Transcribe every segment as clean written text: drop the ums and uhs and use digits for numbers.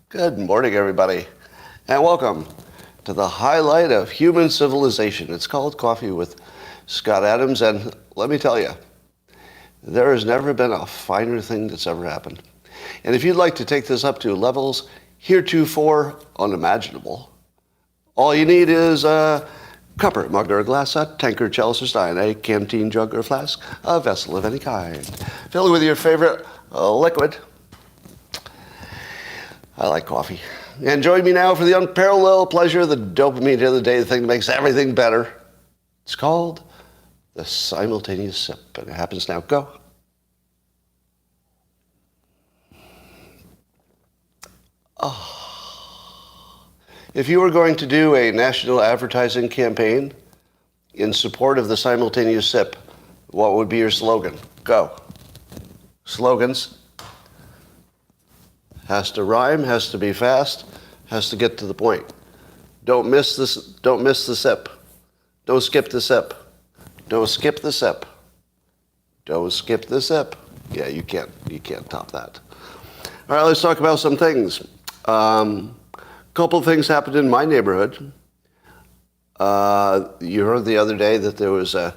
Good morning, everybody, and welcome to the highlight of human civilization. It's called Coffee with Scott Adams, and let me tell you, there has never been a finer thing that's ever happened. And if you'd like to take this up to levels heretofore unimaginable, all you need is a cupper, mug, or a glass, a tankard, chalice, or stein, a canteen, jug, or flask, a vessel of any kind. Fill it with your favorite liquid. I like coffee. And join me now for the unparalleled pleasure of the dopamine of the day, the thing that makes everything better. It's called the simultaneous sip, and it happens now. Go. Oh. If you were going to do a national advertising campaign in support of the simultaneous sip, what would be your slogan? Go. Slogans. Has to rhyme, has to be fast, has to get to the point. Don't miss this. Don't miss the sip. Don't skip the sip. Don't skip the sip. Don't skip the sip. Yeah, you can't top that. All right, let's talk about some things. Couple of things happened in my neighborhood. You heard the other day that there was a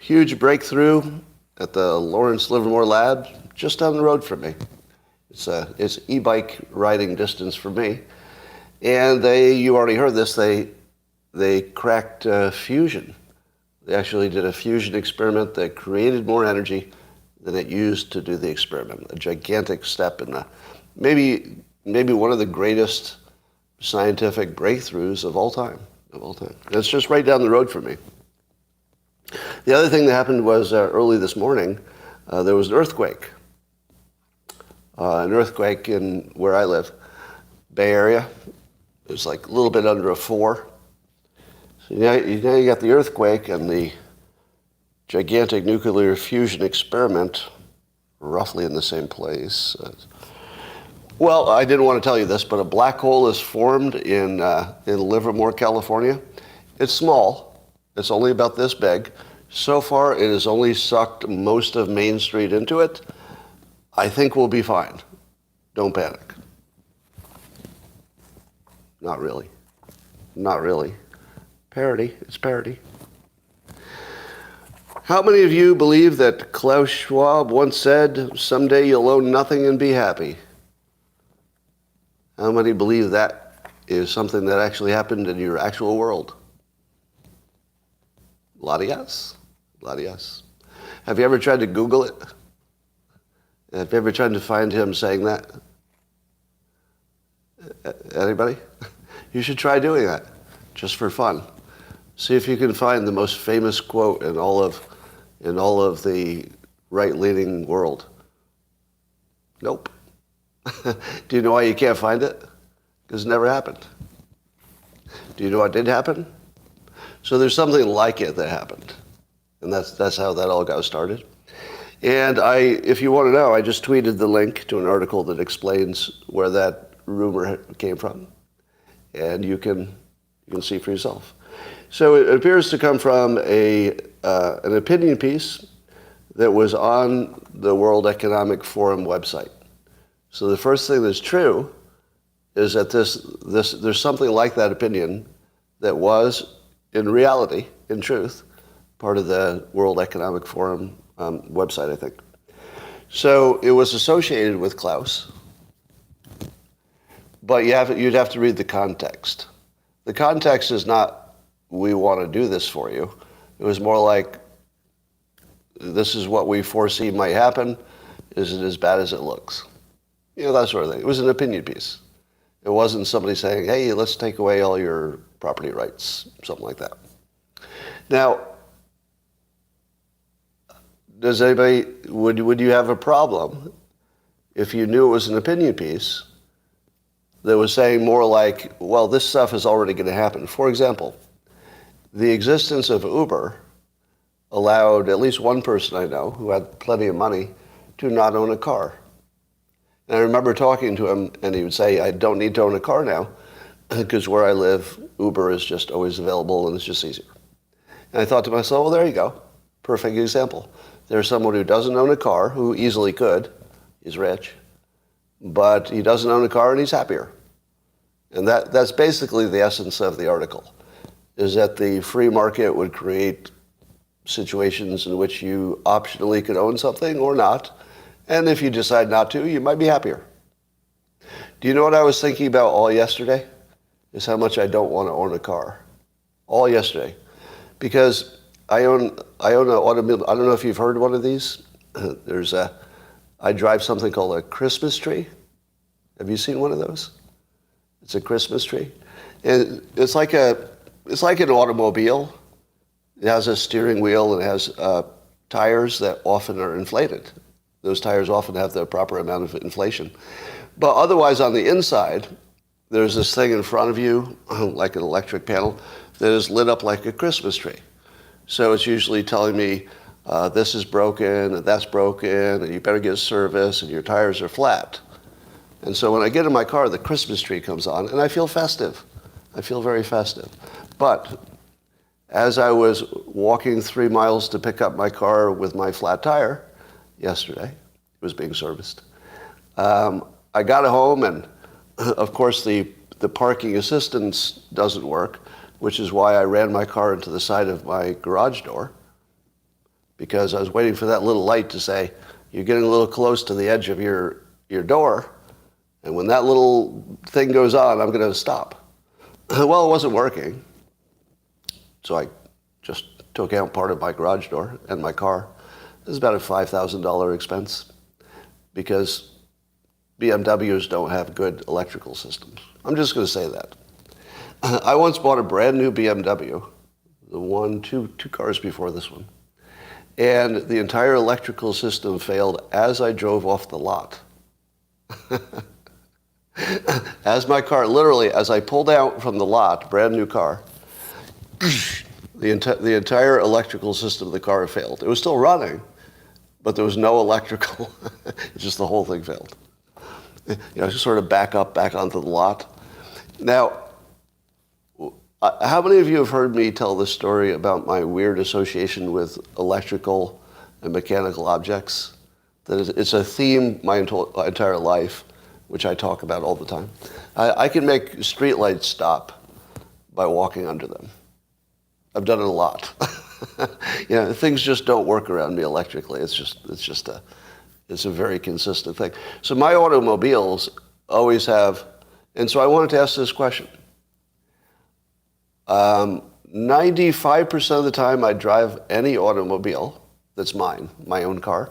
huge breakthrough at the Lawrence Livermore Lab just down the road from me. It's e-bike riding distance for me. And you already heard this, they cracked fusion. They actually did a fusion experiment that created more energy than it used to do the experiment. A gigantic step in maybe one of the greatest scientific breakthroughs of all time. It's just right down the road from me. The other thing that happened was early this morning, there was an earthquake. An earthquake in where I live, Bay Area. It was like a little bit under a 4. So now you got the earthquake and the gigantic nuclear fusion experiment roughly in the same place. Well, I didn't want to tell you this, but a black hole is formed in Livermore, California. It's small. It's only about this big. So far, it has only sucked most of Main Street into it. I think we'll be fine. Don't panic. Not really. Not really. Parody. It's parody. How many of you believe that Klaus Schwab once said, someday you'll own nothing and be happy? How many believe that is something that actually happened in your actual world? A lot of yes. A lot of yes. Have you ever tried to Google it? Have you ever tried to find him saying that? Anybody? You should try doing that, just for fun. See if you can find the most famous quote in all of the right-leaning world. Nope. Do you know why you can't find it? Because it never happened. Do you know what did happen? So there's something like it that happened. And that's how that all got started. And if you want to know, I just tweeted the link to an article that explains where that rumor came from. And you can see for yourself. So it appears to come from an opinion piece that was on the World Economic Forum website. So the first thing that's true is that there's something like that opinion that was, in reality, in truth, part of the World Economic Forum website, I think. So it was associated with Klaus, but you'd have to read the context. The context is not, we want to do this for you. It was more like, this is what we foresee might happen. Is it as bad as it looks? That sort of thing. It was an opinion piece. It wasn't somebody saying, hey, let's take away all your property rights, something like that. Now, does anybody, would you have a problem if you knew it was an opinion piece that was saying more like, well, this stuff is already going to happen? For example, the existence of Uber allowed at least one person I know who had plenty of money to not own a car. And I remember talking to him, and he would say, I don't need to own a car now because where I live, Uber is just always available and it's just easier. And I thought to myself, well, there you go. Perfect example. There's someone who doesn't own a car, who easily could. He's rich. But he doesn't own a car and he's happier. And that's basically the essence of the article, is that the free market would create situations in which you optionally could own something or not. And if you decide not to, you might be happier. Do you know what I was thinking about all yesterday? Is how much I don't want to own a car. All yesterday. Because I own an automobile. I don't know if you've heard of one of these. I drive something called a Christmas tree. Have you seen one of those? It's a Christmas tree. And it's like an automobile. It has a steering wheel and it has tires that often are inflated. Those tires often have the proper amount of inflation. But otherwise, on the inside, there's this thing in front of you, like an electric panel, that is lit up like a Christmas tree. So it's usually telling me, this is broken, and that's broken, and you better get a service, and your tires are flat. And so when I get in my car, the Christmas tree comes on, and I feel festive. I feel very festive. But as I was walking 3 miles to pick up my car with my flat tire yesterday, it was being serviced, I got home, and of course the parking assistance doesn't work, which is why I ran my car into the side of my garage door, because I was waiting for that little light to say, you're getting a little close to the edge of your door, and when that little thing goes on, I'm going to stop. Well, it wasn't working, so I just took out part of my garage door and my car. It was about a $5,000 expense, because BMWs don't have good electrical systems. I'm just going to say that. I once bought a brand new BMW, two cars before this one, and the entire electrical system failed as I drove off the lot. As my car, literally, as I pulled out from the lot, brand new car, the entire electrical system of the car failed. It was still running, but there was no electrical. Just the whole thing failed. Just sort of back onto the lot. Now, how many of you have heard me tell this story about my weird association with electrical and mechanical objects? That it's a theme my entire life, which I talk about all the time. I can make streetlights stop by walking under them. I've done it a lot. Things just don't work around me electrically. It's a very consistent thing. So my automobiles always have, and so I wanted to ask this question. 95% of the time I drive any automobile that's mine, my own car,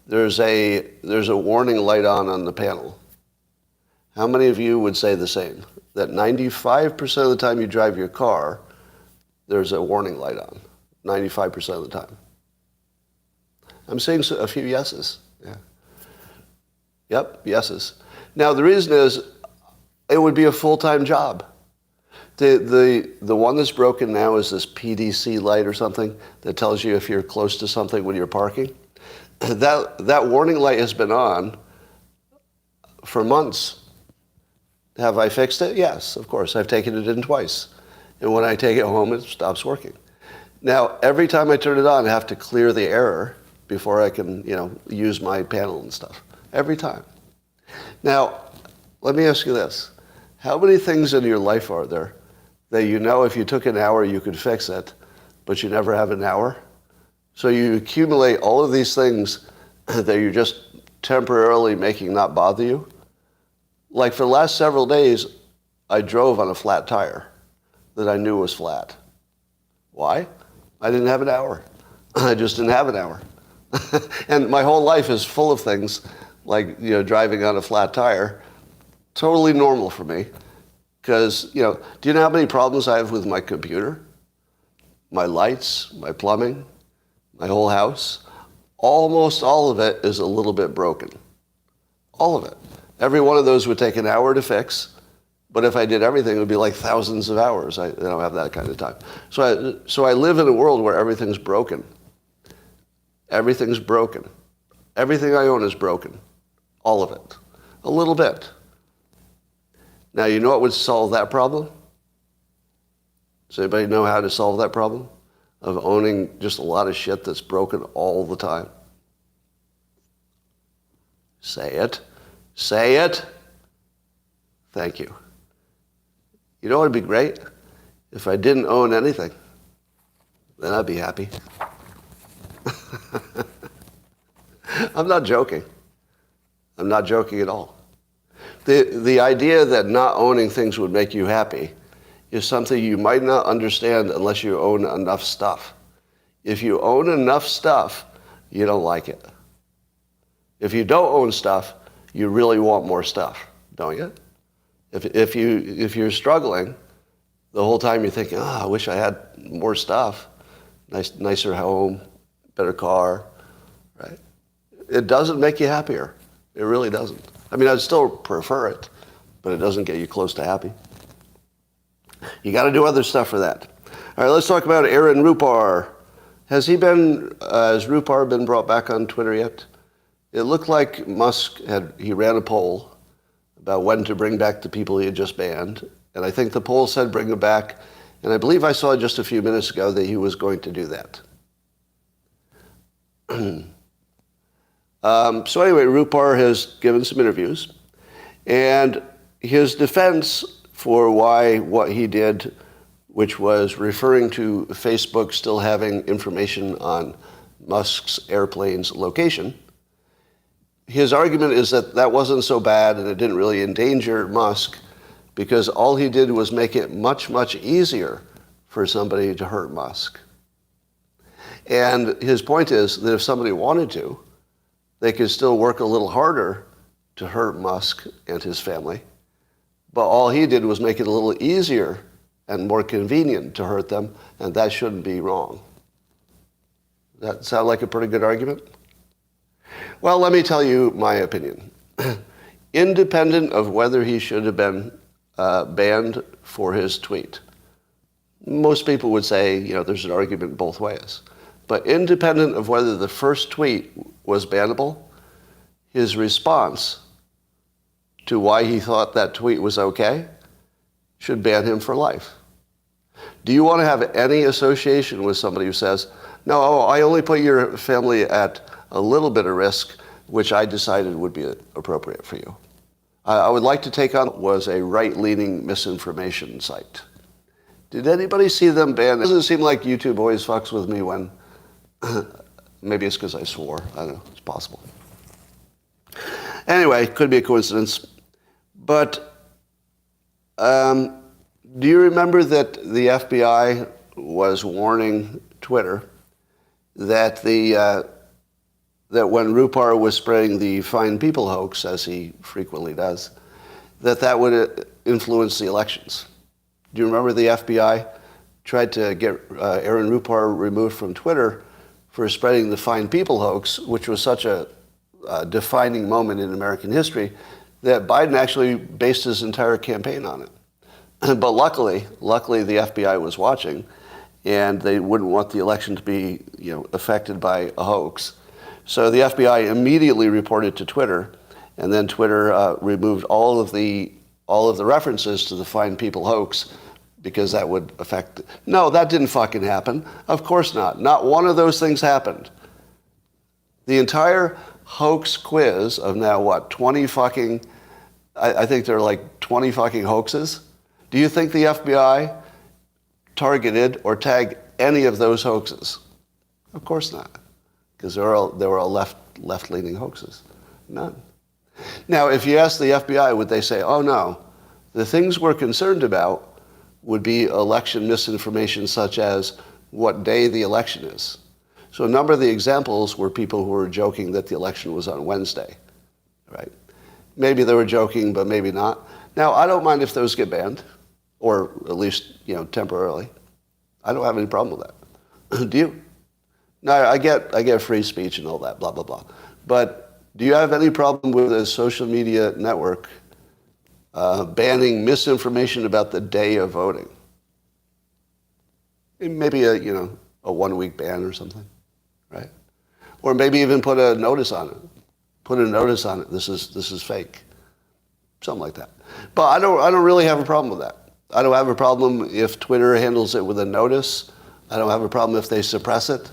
there's a warning light on the panel. How many of you would say the same? That 95% of the time you drive your car, there's a warning light on. 95% of the time. I'm seeing a few yeses. Yeah. Yep, yeses. Now the reason is, it would be a full-time job. The one that's broken now is this PDC light or something that tells you if you're close to something when you're parking. That warning light has been on for months. Have I fixed it? Yes, of course. I've taken it in twice. And when I take it home, it stops working. Now, every time I turn it on, I have to clear the error before I can, use my panel and stuff. Every time. Now, let me ask you this. How many things in your life are there that if you took an hour, you could fix it, but you never have an hour? So you accumulate all of these things that you're just temporarily making not bother you. Like for the last several days, I drove on a flat tire that I knew was flat. Why? I didn't have an hour. I just didn't have an hour. And my whole life is full of things like, driving on a flat tire. Totally normal for me. Because, do you know how many problems I have with my computer? My lights, my plumbing, my whole house? Almost all of it is a little bit broken. All of it. Every one of those would take an hour to fix. But if I did everything, it would be like thousands of hours. I don't have that kind of time. So I live in a world where everything's broken. Everything's broken. Everything I own is broken. All of it. A little bit. Now, you know what would solve that problem? Does anybody know how to solve that problem? Of owning just a lot of shit that's broken all the time? Say it. Say it. Thank you. You know what would be great? If I didn't own anything. Then I'd be happy. I'm not joking. I'm not joking at all. The idea that not owning things would make you happy is something you might not understand unless you own enough stuff. If you own enough stuff, you don't like it. If you don't own stuff, you really want more stuff, don't you? If you're struggling, the whole time you're thinking, I wish I had more stuff, nicer home, better car, right? It doesn't make you happier. It really doesn't. I mean, I'd still prefer it, but it doesn't get you close to happy. You got to do other stuff for that. All right, let's talk about Aaron Rupar. Has Rupar been brought back on Twitter yet? It looked like Musk he ran a poll about when to bring back the people he had just banned. And I think the poll said bring them back. And I believe I saw just a few minutes ago that he was going to do that. So anyway, Rupar has given some interviews. And his defense for what he did, which was referring to Facebook still having information on Musk's airplane's location, his argument is that wasn't so bad and it didn't really endanger Musk because all he did was make it much, much easier for somebody to hurt Musk. And his point is that if somebody wanted to, they could still work a little harder to hurt Musk and his family. But all he did was make it a little easier and more convenient to hurt them, and that shouldn't be wrong. That sound like a pretty good argument? Well, let me tell you my opinion. Independent of whether he should have been banned for his tweet, most people would say, there's an argument both ways. But independent of whether the first tweet was bannable, his response to why he thought that tweet was okay should ban him for life. Do you want to have any association with somebody who says, no, I only put your family at a little bit of risk, which I decided would be appropriate for you? I would like to take on was a right-leaning misinformation site. Did anybody see them ban? It doesn't seem like YouTube always fucks with me when, maybe it's because I swore. I don't know, it's possible. Anyway, could be a coincidence. But do you remember that the FBI was warning Twitter that that when Rupar was spreading the Fine People hoax, as he frequently does, that would influence the elections? Do you remember the FBI tried to get Aaron Rupar removed from Twitter for spreading the Fine People hoax, which was such a defining moment in American history that Biden actually based his entire campaign on it. But luckily the FBI was watching, and they wouldn't want the election to be, affected by a hoax. So the FBI immediately reported to Twitter, and then Twitter removed all of the references to the Fine People hoax because that would affect. No, that didn't fucking happen. Of course not. Not one of those things happened. The entire hoax quiz of now 20 fucking, I think there are like 20 fucking hoaxes. Do you think the FBI targeted or tagged any of those hoaxes? Of course not, because they were all left-leaning hoaxes. None. Now, if you ask the FBI, would they say, oh no, the things we're concerned about would be election misinformation such as what day the election is. So a number of the examples were people who were joking that the election was on Wednesday, right? Maybe they were joking, but maybe not. Now, I don't mind if those get banned, or at least, temporarily. I don't have any problem with that. Do you? No, I get free speech and all that, blah, blah, blah. But do you have any problem with a social media network banning misinformation about the day of voting? Maybe a 1-week ban or something, right? Or maybe even put a notice on it. Put a notice on it. This is fake. Something like that. But I don't really have a problem with that. I don't have a problem if Twitter handles it with a notice. I don't have a problem if they suppress it.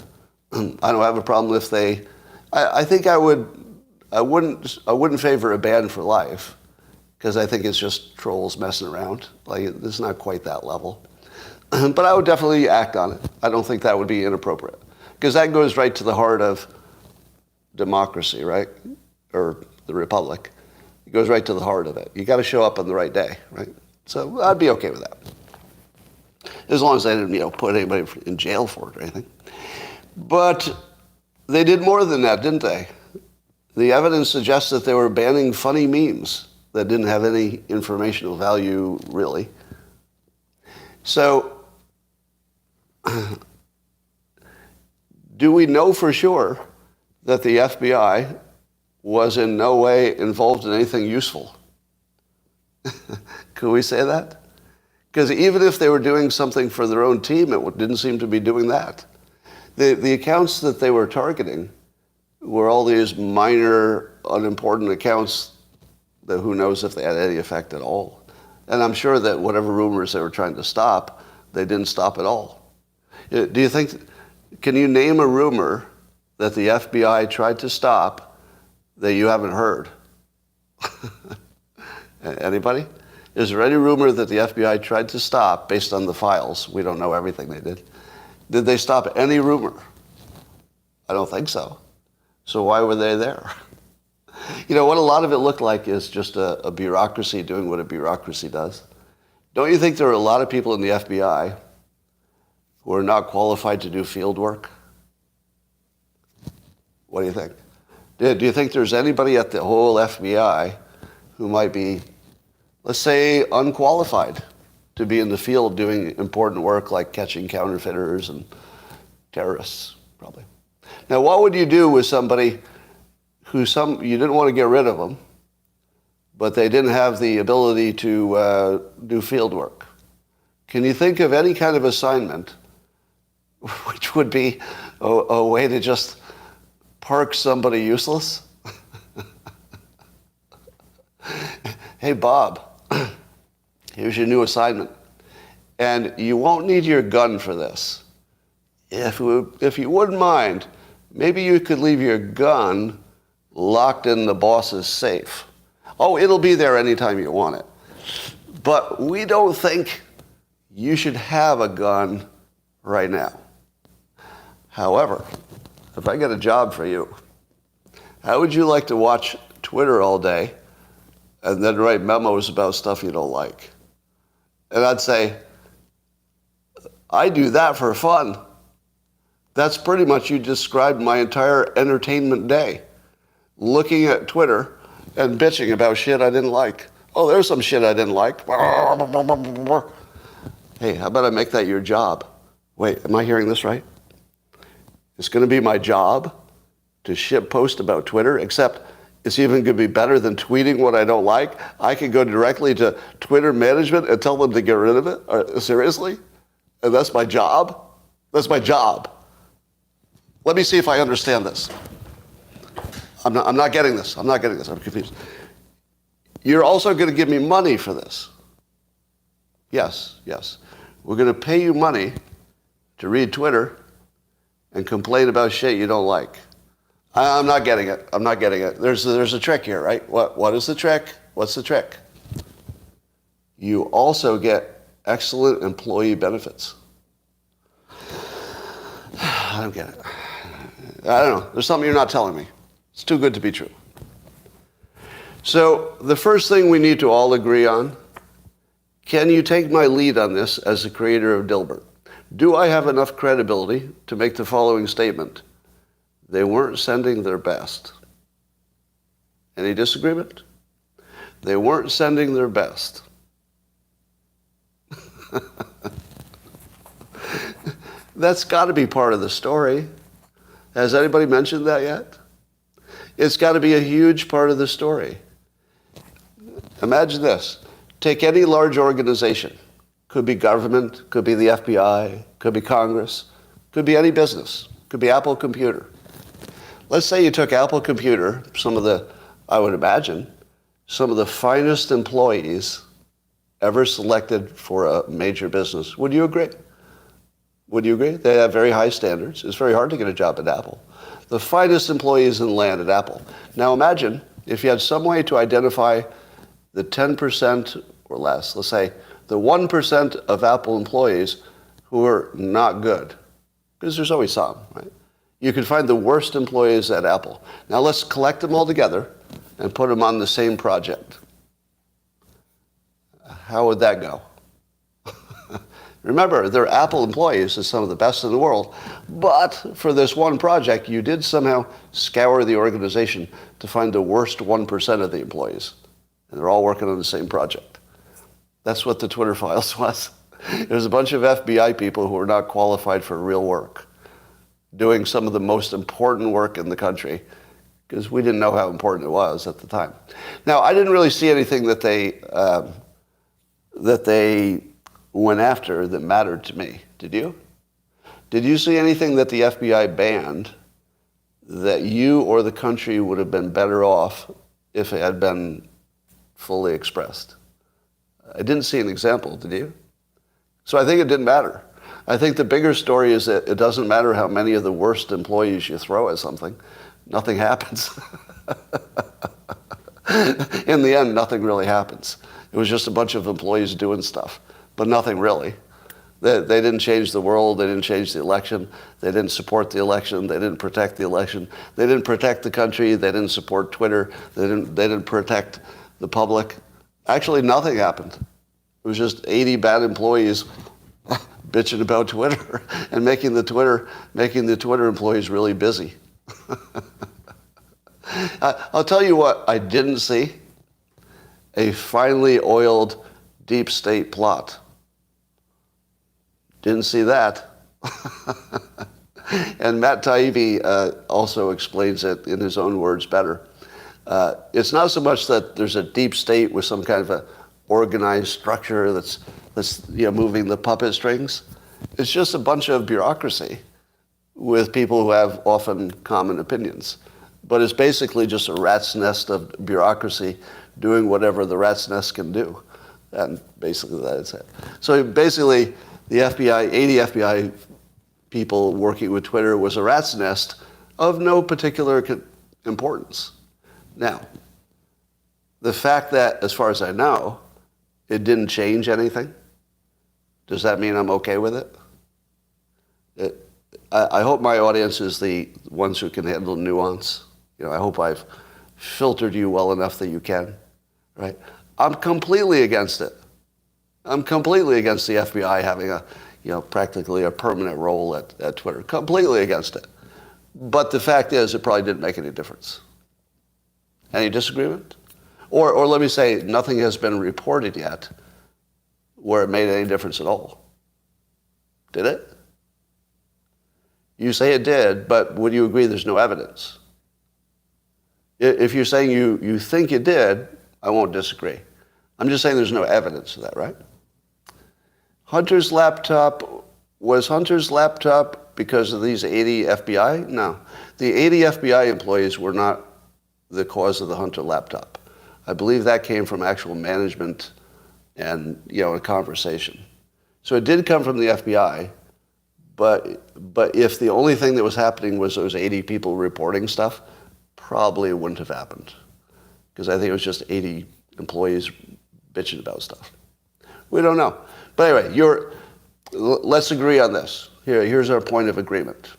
I don't have a problem if they. I think I wouldn't favor a ban for life, because I think it's just trolls messing around. Like, it's not quite that level. But I would definitely act on it. I don't think that would be inappropriate, because that goes right to the heart of democracy, right? Or the republic. It goes right to the heart of it. You got to show up on the right day, right? So I'd be okay with that, as long as they didn't, put anybody in jail for it or anything. But they did more than that, didn't they? The evidence suggests that they were banning funny memes that didn't have any informational value, really. So, do we know for sure that the FBI was in no way involved in anything useful? Could we say that? Because even if they were doing something for their own team, it didn't seem to be doing that. The accounts that they were targeting were all these minor, unimportant accounts that who knows if they had any effect at all. And I'm sure that whatever rumors they were trying to stop, they didn't stop at all. Do you think, can you name a rumor that the FBI tried to stop that you haven't heard? Anybody? Is there any rumor that the FBI tried to stop based on the files? We don't know everything they did. Did they stop any rumor? I don't think so. So why were they there? What a lot of it looked like is just a bureaucracy doing what a bureaucracy does. Don't you think there are a lot of people in the FBI who are not qualified to do field work? What do you think? Do you think there's anybody at the whole FBI who might be, let's say, unqualified to be in the field doing important work like catching counterfeiters and terrorists, probably? Now, what would you do with somebody who you didn't want to get rid of them, but they didn't have the ability to do field work? Can you think of any kind of assignment which would be a way to just park somebody useless? Hey, Bob, here's your new assignment. And you won't need your gun for this. If you wouldn't mind, maybe you could leave your gun locked in the boss's safe. Oh, it'll be there anytime you want it. But we don't think you should have a gun right now. However, if I get a job for you, how would you like to watch Twitter all day and then write memos about stuff you don't like? And I'd say, I do that for fun. That's pretty much, you described my entire entertainment day. Looking at Twitter and bitching about shit I didn't like. Oh, there's some shit I didn't like. Hey, how about I make that your job? Wait, am I hearing this right? It's going to be my job to shit post about Twitter, except it's even going to be better than tweeting what I don't like. I can go directly to Twitter management and tell them to get rid of it? Seriously? And that's my job? That's my job. Let me see if I understand this. I'm not getting this. I'm confused. You're also going to give me money for this. Yes. We're going to pay you money to read Twitter and complain about shit you don't like. I'm not getting it. There's a trick here, right? What is the trick? What's the trick? You also get excellent employee benefits. I don't get it. I don't know. There's something you're not telling me. It's too good to be true. So the first thing we need to all agree on, can you take my lead on this as the creator of Dilbert? Do I have enough credibility to make the following statement? They weren't sending their best. Any disagreement? They weren't sending their best. That's got to be part of the story. Has anybody mentioned that yet? It's got to be a huge part of the story. Imagine this. Take any large organization. Could be government, could be the FBI, could be Congress, could be any business, could be Apple Computer. Let's say you took Apple Computer, I would imagine, some of the finest employees ever selected for a major business. Would you agree? They have very high standards. It's very hard to get a job at Apple. The finest employees in the land at Apple. Now imagine if you had some way to identify the 10% or less, let's say the 1% of Apple employees who are not good, because there's always some, right? You can find the worst employees at Apple. Now let's collect them all together and put them on the same project. How would that go? Remember, they're Apple employees, and some of the best in the world, but for this one project, you did somehow scour the organization to find the worst 1% of the employees, and they're all working on the same project. That's what the Twitter files was. There's a bunch of FBI people who are not qualified for real work, doing some of the most important work in the country, because we didn't know how important it was at the time. Now, I didn't really see anything that they went after that mattered to me. Did you? Did you see anything that the FBI banned that you or the country would have been better off if it had been fully expressed? I didn't see an example, did you? So I think it didn't matter. I think the bigger story is that it doesn't matter how many of the worst employees you throw at something. Nothing happens. In the end, nothing really happens. It was just a bunch of employees doing stuff, but nothing really. They didn't change the world. They didn't change the election. They didn't support the election. They didn't protect the election. They didn't protect the country. They didn't support Twitter. They didn't protect the public. Actually, nothing happened. It was just 80 bad employees bitching about Twitter and making the Twitter employees really busy. I'll tell you what I didn't see: a finely oiled deep state plot. Didn't see that. And Matt Taibbi also explains it in his own words better. It's not so much that there's a deep state with some kind of a organized structure that's moving the puppet strings. It's just a bunch of bureaucracy with people who have often common opinions. But it's basically just a rat's nest of bureaucracy doing whatever the rat's nest can do. And basically that's it. So basically the FBI, 80 FBI people working with Twitter was a rat's nest of no particular importance. Now, the fact that, as far as I know, it didn't change anything, does that mean I'm okay with it? I hope my audience is the ones who can handle nuance. I hope I've filtered you well enough that you can, right? I'm completely against it. I'm completely against the FBI having practically a permanent role at Twitter. Completely against it. But the fact is, it probably didn't make any difference. Any disagreement? Or let me say, nothing has been reported yet where it made any difference at all. Did it? You say it did, but would you agree there's no evidence? If you're saying you think it did, I won't disagree. I'm just saying there's no evidence of that, right? Hunter's laptop, was Hunter's laptop because of these 80 FBI? No. The 80 FBI employees were not the cause of the Hunter laptop. I believe that came from actual management and, a conversation. So it did come from the FBI, but if the only thing that was happening was those 80 people reporting stuff, probably it wouldn't have happened. Because I think it was just 80 employees bitching about stuff. We don't know. But anyway, let's agree on this. Here's our point of agreement.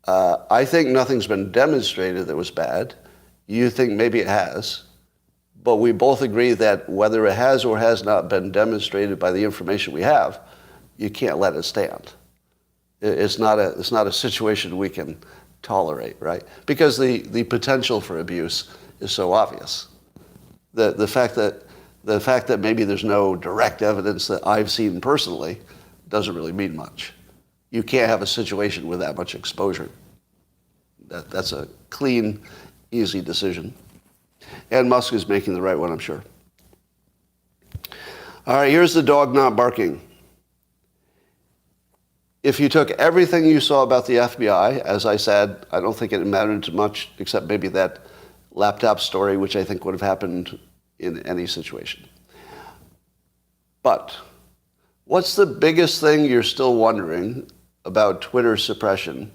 I think nothing's been demonstrated that was bad. You think maybe it has. But we both agree that whether it has or has not been demonstrated by the information we have, you can't let it stand. It's not a situation we can tolerate, right? Because the potential for abuse is so obvious. The fact that maybe there's no direct evidence that I've seen personally doesn't really mean much. You can't have a situation with that much exposure. That's a clean, easy decision. And Musk is making the right one, I'm sure. All right, here's the dog not barking. If you took everything you saw about the FBI, as I said, I don't think it mattered too much, except maybe that laptop story, which I think would have happened in any situation. But what's the biggest thing you're still wondering about Twitter suppression,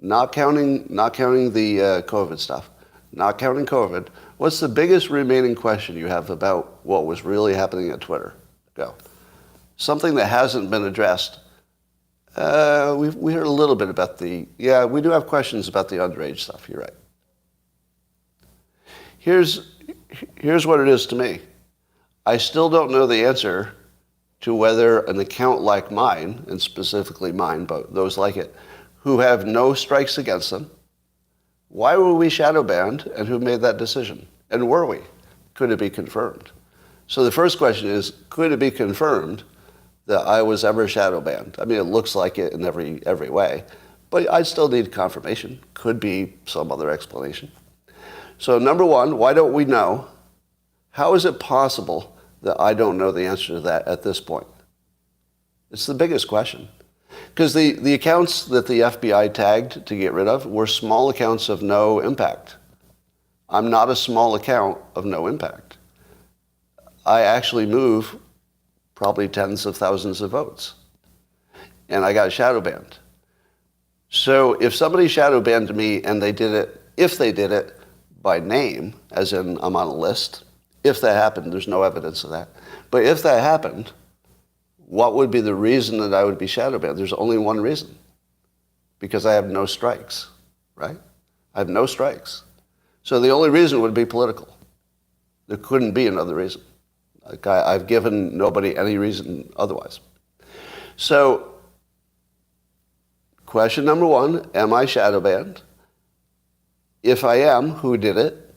not counting the COVID stuff, not counting COVID? What's the biggest remaining question you have about what was really happening at Twitter? Go. Something that hasn't been addressed. We heard a little bit about we do have questions about the underage stuff. You're right. Here's what it is to me. I still don't know the answer to whether an account like mine, and specifically mine, but those like it, who have no strikes against them, why were we shadow banned, and who made that decision? And were we? Could it be confirmed? So the first question is, could it be confirmed that I was ever shadow banned? I mean, it looks like it in every way, but I still need confirmation. Could be some other explanation. So number one, why don't we know? How is it possible that I don't know the answer to that at this point? It's the biggest question. Because the accounts that the FBI tagged to get rid of were small accounts of no impact. I'm not a small account of no impact. I actually move probably tens of thousands of votes. And I got shadow banned. So if somebody shadow banned me and if they did it by name, as in I'm on a list, if that happened, there's no evidence of that. But if that happened, what would be the reason that I would be shadow banned? There's only one reason. Because I have no strikes, right? I have no strikes. So the only reason would be political. There couldn't be another reason. Like I've given nobody any reason otherwise. So, question number one, am I shadow banned? If I am, who did it?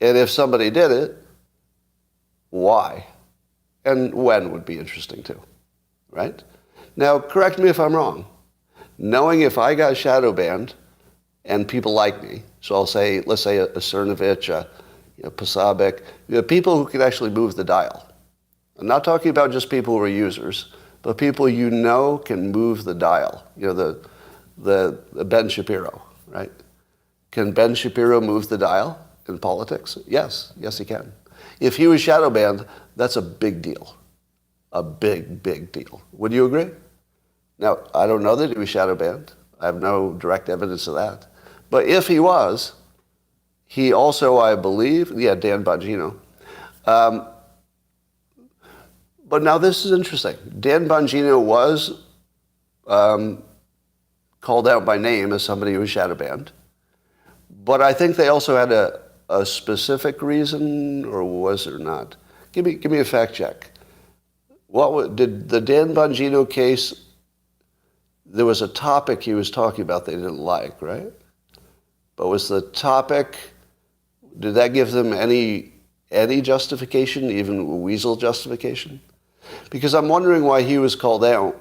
And if somebody did it, why? And when would be interesting too, right? Now, correct me if I'm wrong. Knowing if I got shadow banned and people like me, so I'll say, let's say a Cernovich, Pasabik, people who could actually move the dial. I'm not talking about just people who are users, but people can move the dial. The Ben Shapiro, right? Can Ben Shapiro move the dial in politics? Yes, he can. If he was shadow banned, that's a big deal. A big, big deal. Would you agree? Now, I don't know that he was shadow banned. I have no direct evidence of that. But if he was, he also, I believe, Dan Bongino. But now this is interesting. Dan Bongino was called out by name as somebody who was shadow banned. But I think they also had a specific reason, or was there not? Give me a fact check. Did the Dan Bongino case, there was a topic he was talking about they didn't like, right? But was the topic, did that give them any justification, even a weasel justification? Because I'm wondering why he was called out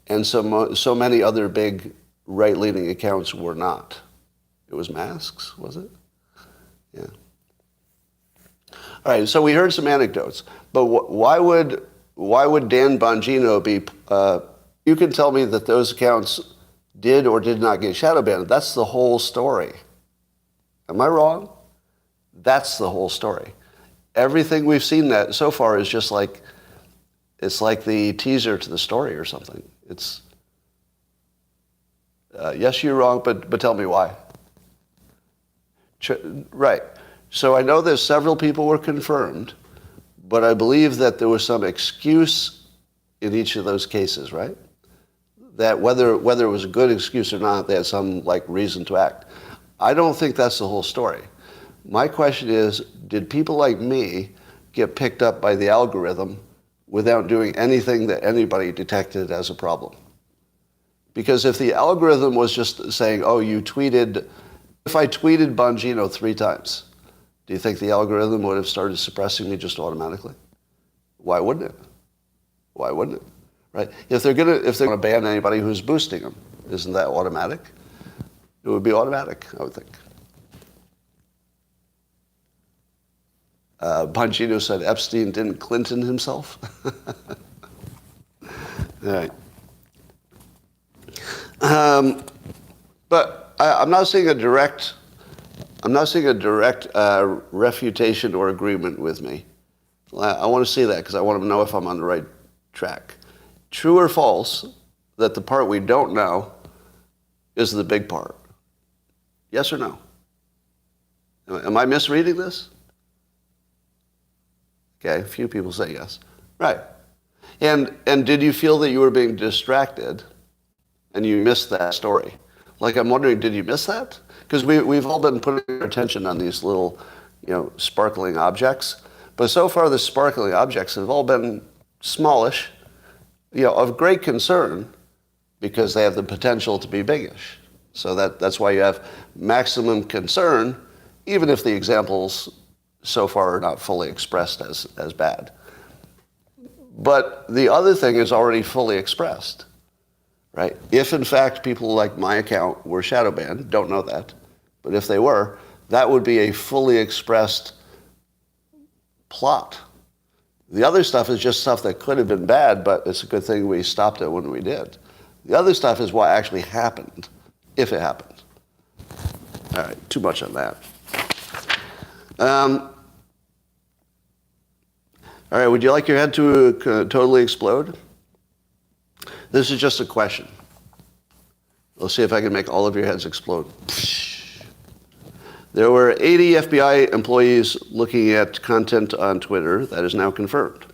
and so many other big right-leaning accounts were not. It was masks, was it? Yeah. All right, so we heard some anecdotes, but why would Dan Bongino be? You can tell me that those accounts did or did not get shadow banned. That's the whole story. Am I wrong? That's the whole story. Everything we've seen that so far is just like it's like the teaser to the story or something. It's yes, you're wrong, but tell me why. Right. So I know that several people were confirmed, but I believe that there was some excuse in each of those cases, right? That whether it was a good excuse or not, they had some reason to act. I don't think that's the whole story. My question is, did people like me get picked up by the algorithm without doing anything that anybody detected as a problem? Because if the algorithm was just saying, oh, you tweeted, if I tweeted Bongino 3 times, do you think the algorithm would have started suppressing me just automatically? Why wouldn't it? Why wouldn't it? Right? If they're gonna ban anybody who's boosting them, isn't that automatic? It would be automatic, I would think. Bongino said Epstein didn't Clinton himself. All right. But I'm not seeing a direct refutation or agreement with me. I want to see that because I want to know if I'm on the right track. True or false that the part we don't know is the big part? Yes or no? Am I misreading this? Okay, a few people say yes. Right. And did you feel that you were being distracted and you missed that story? Like, I'm wondering, did you miss that? Because we've all been putting our attention on these little, sparkling objects. But so far, the sparkling objects have all been smallish, of great concern because they have the potential to be biggish. So that's why you have maximum concern, even if the examples so far are not fully expressed as bad. But the other thing is already fully expressed, right? If in fact people like my account were shadow banned, don't know that, but if they were, that would be a fully expressed plot. The other stuff is just stuff that could have been bad, but it's a good thing we stopped it when we did. The other stuff is what actually happened, if it happened. All right, too much on that. All right, would you like your head to totally explode? This is just a question. We'll see if I can make all of your heads explode. There were 80 FBI employees looking at content on Twitter. That is now confirmed.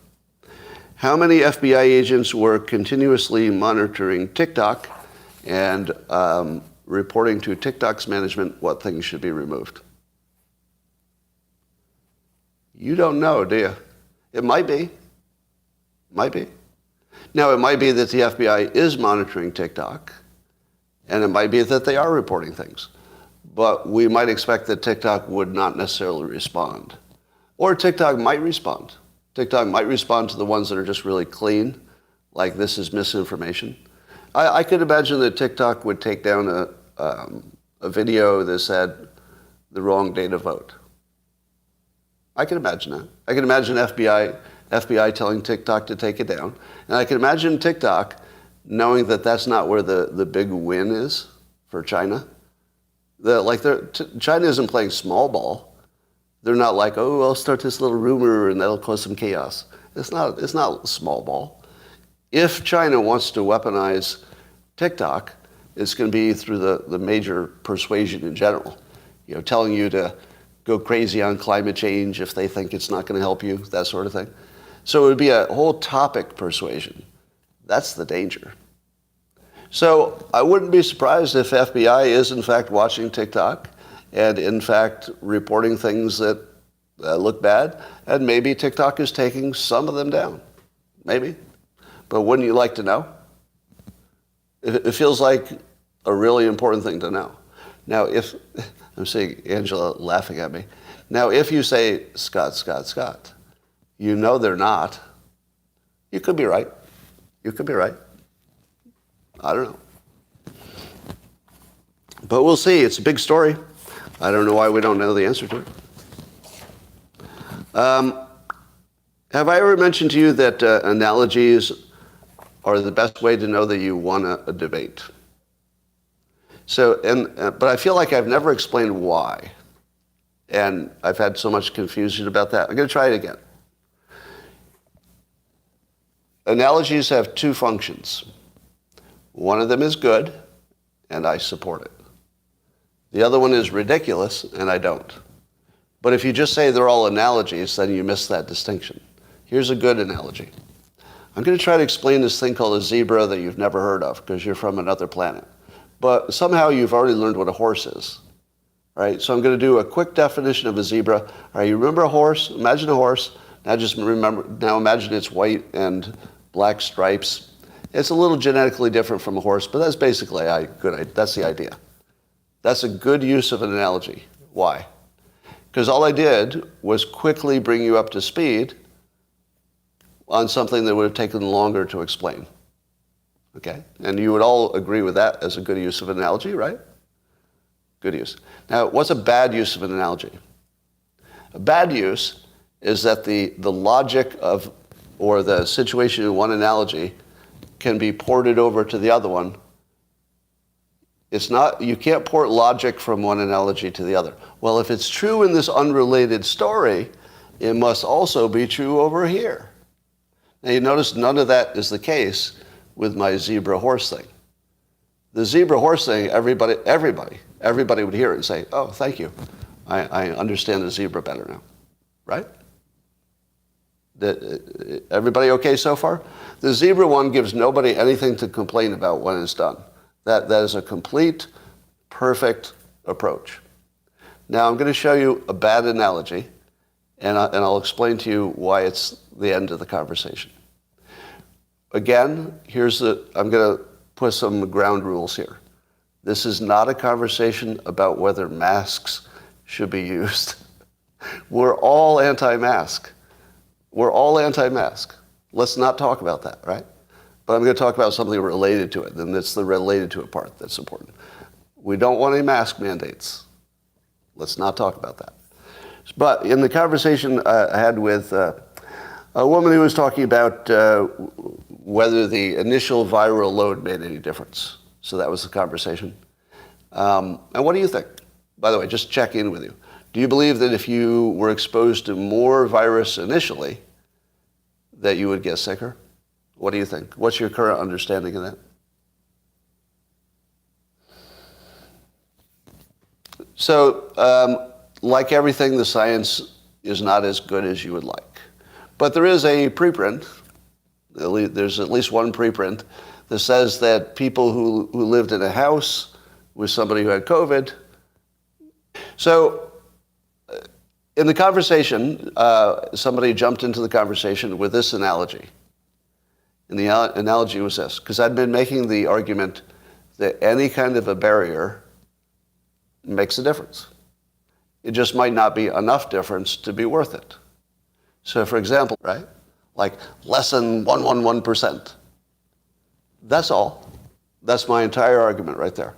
How many FBI agents were continuously monitoring TikTok and reporting to TikTok's management what things should be removed? You don't know, do you? It might be. Might be. Now, it might be that the FBI is monitoring TikTok, and it might be that they are reporting things. But we might expect that TikTok would not necessarily respond. Or TikTok might respond. TikTok might respond to the ones that are just really clean, like this is misinformation. I could imagine that TikTok would take down a video that said the wrong day to vote. I can imagine that. I can imagine FBI telling TikTok to take it down. And I can imagine TikTok knowing that that's not where the big win is for China. China isn't playing small ball. They're not like, oh, I'll start this little rumor and that'll cause some chaos. It's not small ball. If China wants to weaponize TikTok, it's going to be through the major persuasion in general. Telling you to go crazy on climate change if they think it's not going to help you, that sort of thing. So it would be a whole topic persuasion. That's the danger. So I wouldn't be surprised if FBI is in fact watching TikTok and in fact reporting things that look bad, and maybe TikTok is taking some of them down. Maybe. But wouldn't you like to know? It feels like a really important thing to know. Now, if I'm seeing Angela laughing at me. Now, if you say, Scott, you know they're not, you could be right. You could be right. I don't know. But we'll see. It's a big story. I don't know why we don't know the answer to it. Have I ever mentioned to you that analogies are the best way to know that you won a debate? So, but I feel like I've never explained why. And I've had so much confusion about that. I'm going to try it again. Analogies have two functions. One of them is good, and I support it. The other one is ridiculous, and I don't. But if you just say they're all analogies, then you miss that distinction. Here's a good analogy. I'm going to try to explain this thing called a zebra that you've never heard of because you're from another planet. But somehow you've already learned what a horse is, right? So I'm going to do a quick definition of a zebra. All right, you remember a horse? Imagine a horse. Now imagine it's white and black stripes. It's a little genetically different from a horse, but that's basically that's the idea. That's a good use of an analogy. Why? Because all I did was quickly bring you up to speed on something that would have taken longer to explain. Okay? And you would all agree with that as a good use of an analogy, right? Good use. Now, what's a bad use of an analogy? A bad use is that the logic of, or the situation in one analogy can be ported over to the other one. You can't port logic from one analogy to the other. Well, if it's true in this unrelated story, it must also be true over here. Now you notice none of that is the case with my zebra horse thing. The zebra horse thing, everybody would hear it and say, oh, thank you. I understand the zebra better now, right? Everybody okay so far? The zebra one gives nobody anything to complain about when it's done. That is a complete, perfect approach. Now I'm going to show you a bad analogy, and I'll explain to you why it's the end of the conversation. Again, I'm going to put some ground rules here. This is not a conversation about whether masks should be used. We're all anti-mask. We're all anti-mask. Let's not talk about that, right? But I'm going to talk about something related to it, and it's the related to it part that's important. We don't want any mask mandates. Let's not talk about that. But in the conversation I had with a woman who was talking about whether the initial viral load made any difference. So that was the conversation. And what do you think? By the way, just check in with you. Do you believe that if you were exposed to more virus initially, that you would get sicker? What do you think? What's your current understanding of that? So, like everything, the science is not as good as you would like. But there is a preprint, there's at least one preprint, that says that people who lived in a house with somebody who had COVID. So, in the conversation, somebody jumped into the conversation with this analogy. And the analogy was this, because I'd been making the argument that any kind of a barrier makes a difference. It just might not be enough difference to be worth it. So for example, right, like less than 111%. That's all. That's my entire argument right there.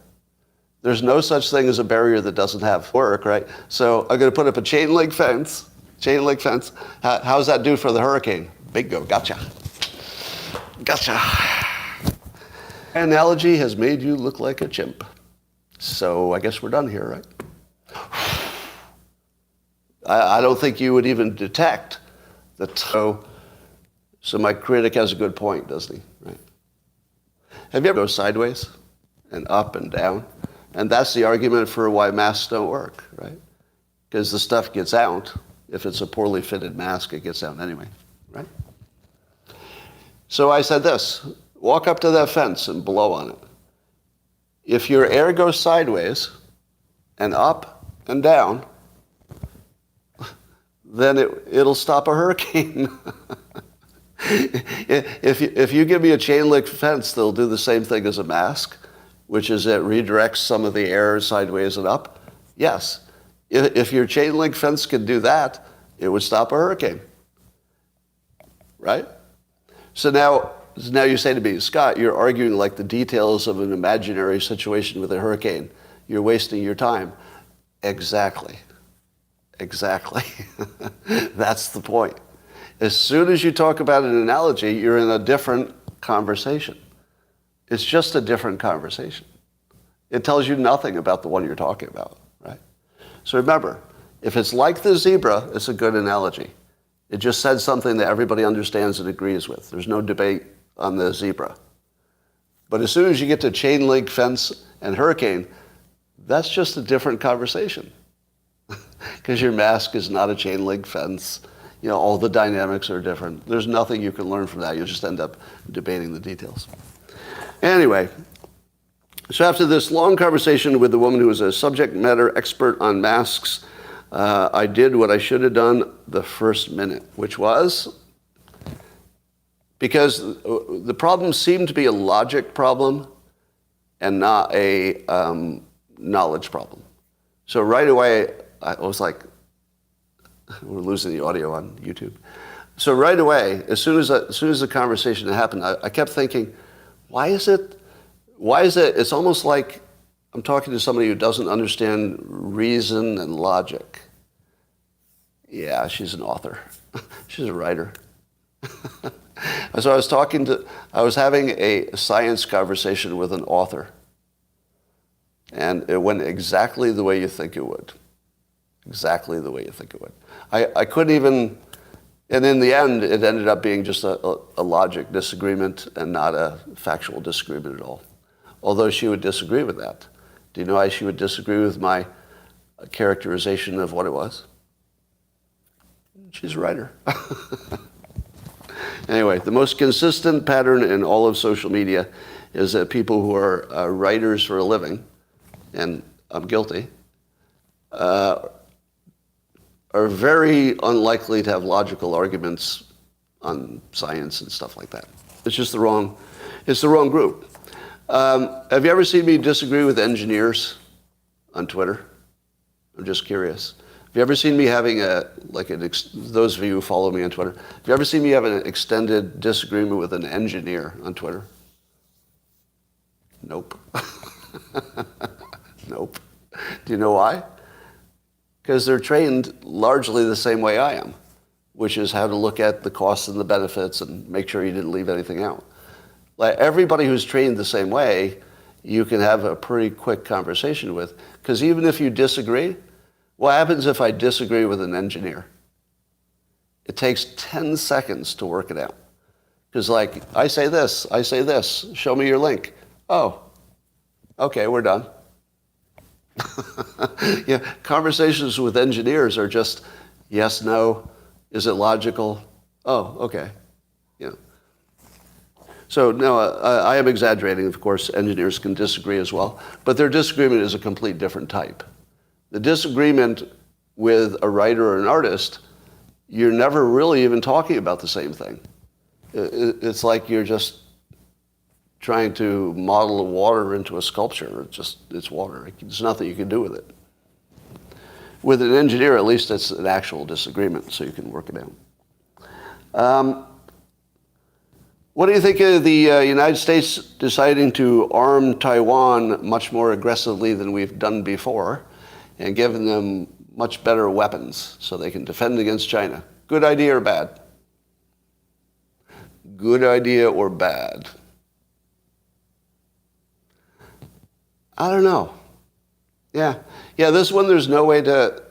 There's no such thing as a barrier that doesn't have work, right? So I'm going to put up a chain link fence. Chain link fence. How's that do for the hurricane? Bingo, gotcha. Gotcha. Analogy has made you look like a chimp. So I guess we're done here, right? I don't think you would even detect the toe. So my critic has a good point, doesn't he? Right? Have you ever go sideways and up and down? And that's the argument for why masks don't work, right? Because the stuff gets out. If it's a poorly fitted mask, it gets out anyway, right? So I said this, walk up to that fence and blow on it. If your air goes sideways and up and down, then it'll stop a hurricane. If you give me a chain link fence that'll do the same thing as a mask, which is it redirects some of the air sideways and up, yes. If your chain link fence could do that, it would stop a hurricane, right? So now you say to me, Scott, you're arguing like the details of an imaginary situation with a hurricane. You're wasting your time. Exactly. That's the point. As soon as you talk about an analogy, you're in a different conversation. It's just a different conversation. It tells you nothing about the one you're talking about, right? So remember, if it's like the zebra, it's a good analogy. It just said something that everybody understands and agrees with. There's no debate on the zebra. But as soon as you get to chain link fence and hurricane, that's just a different conversation. Because your mask is not a chain link fence. You know, all the dynamics are different. There's nothing you can learn from that. You'll just end up debating the details. Anyway, so after this long conversation with the woman who was a subject matter expert on masks, I did what I should have done the first minute, which was, because the problem seemed to be a logic problem and not a knowledge problem. So right away, I was like, we're losing the audio on YouTube. So right away, as soon as the conversation happened, I kept thinking, why is it, it's almost like I'm talking to somebody who doesn't understand reason and logic. Yeah, she's an author. She's a writer. So I was having a science conversation with an author. And it went exactly the way you think it would. Exactly the way you think it would. I couldn't even, and in the end, it ended up being just a logic disagreement and not a factual disagreement at all. Although she would disagree with that. Do you know why she would disagree with my characterization of what it was. She's a writer. Anyway, the most consistent pattern in all of social media is that people who are writers for a living, and I'm guilty, are very unlikely to have logical arguments on science and stuff like that. It's just the wrong group. Have you ever seen me disagree with engineers on Twitter? I'm just curious. Have you ever seen me having those of you who follow me on Twitter, have you ever seen me have an extended disagreement with an engineer on Twitter? Nope. Nope. Do you know why? Because they're trained largely the same way I am, which is how to look at the costs and the benefits and make sure you didn't leave anything out. Like everybody who's trained the same way, you can have a pretty quick conversation with. Because even if you disagree, what happens if I disagree with an engineer? It takes 10 seconds to work it out. Because like, I say this, show me your link. Oh, okay, we're done. Yeah, conversations with engineers are just yes, no, is it logical? Oh, okay. Yeah. So no, I am exaggerating. Of course, engineers can disagree as well, but their disagreement is a complete different type. The disagreement with a writer or an artist, you're never really even talking about the same thing. It's like you're just trying to model water into a sculpture. It's water. There's nothing you can do with it. With an engineer, at least it's an actual disagreement, so you can work it out. What do you think of the United States deciding to arm Taiwan much more aggressively than we've done before and giving them much better weapons so they can defend against China? Good idea or bad? Good idea or bad? I don't know. Yeah, this one there's no way to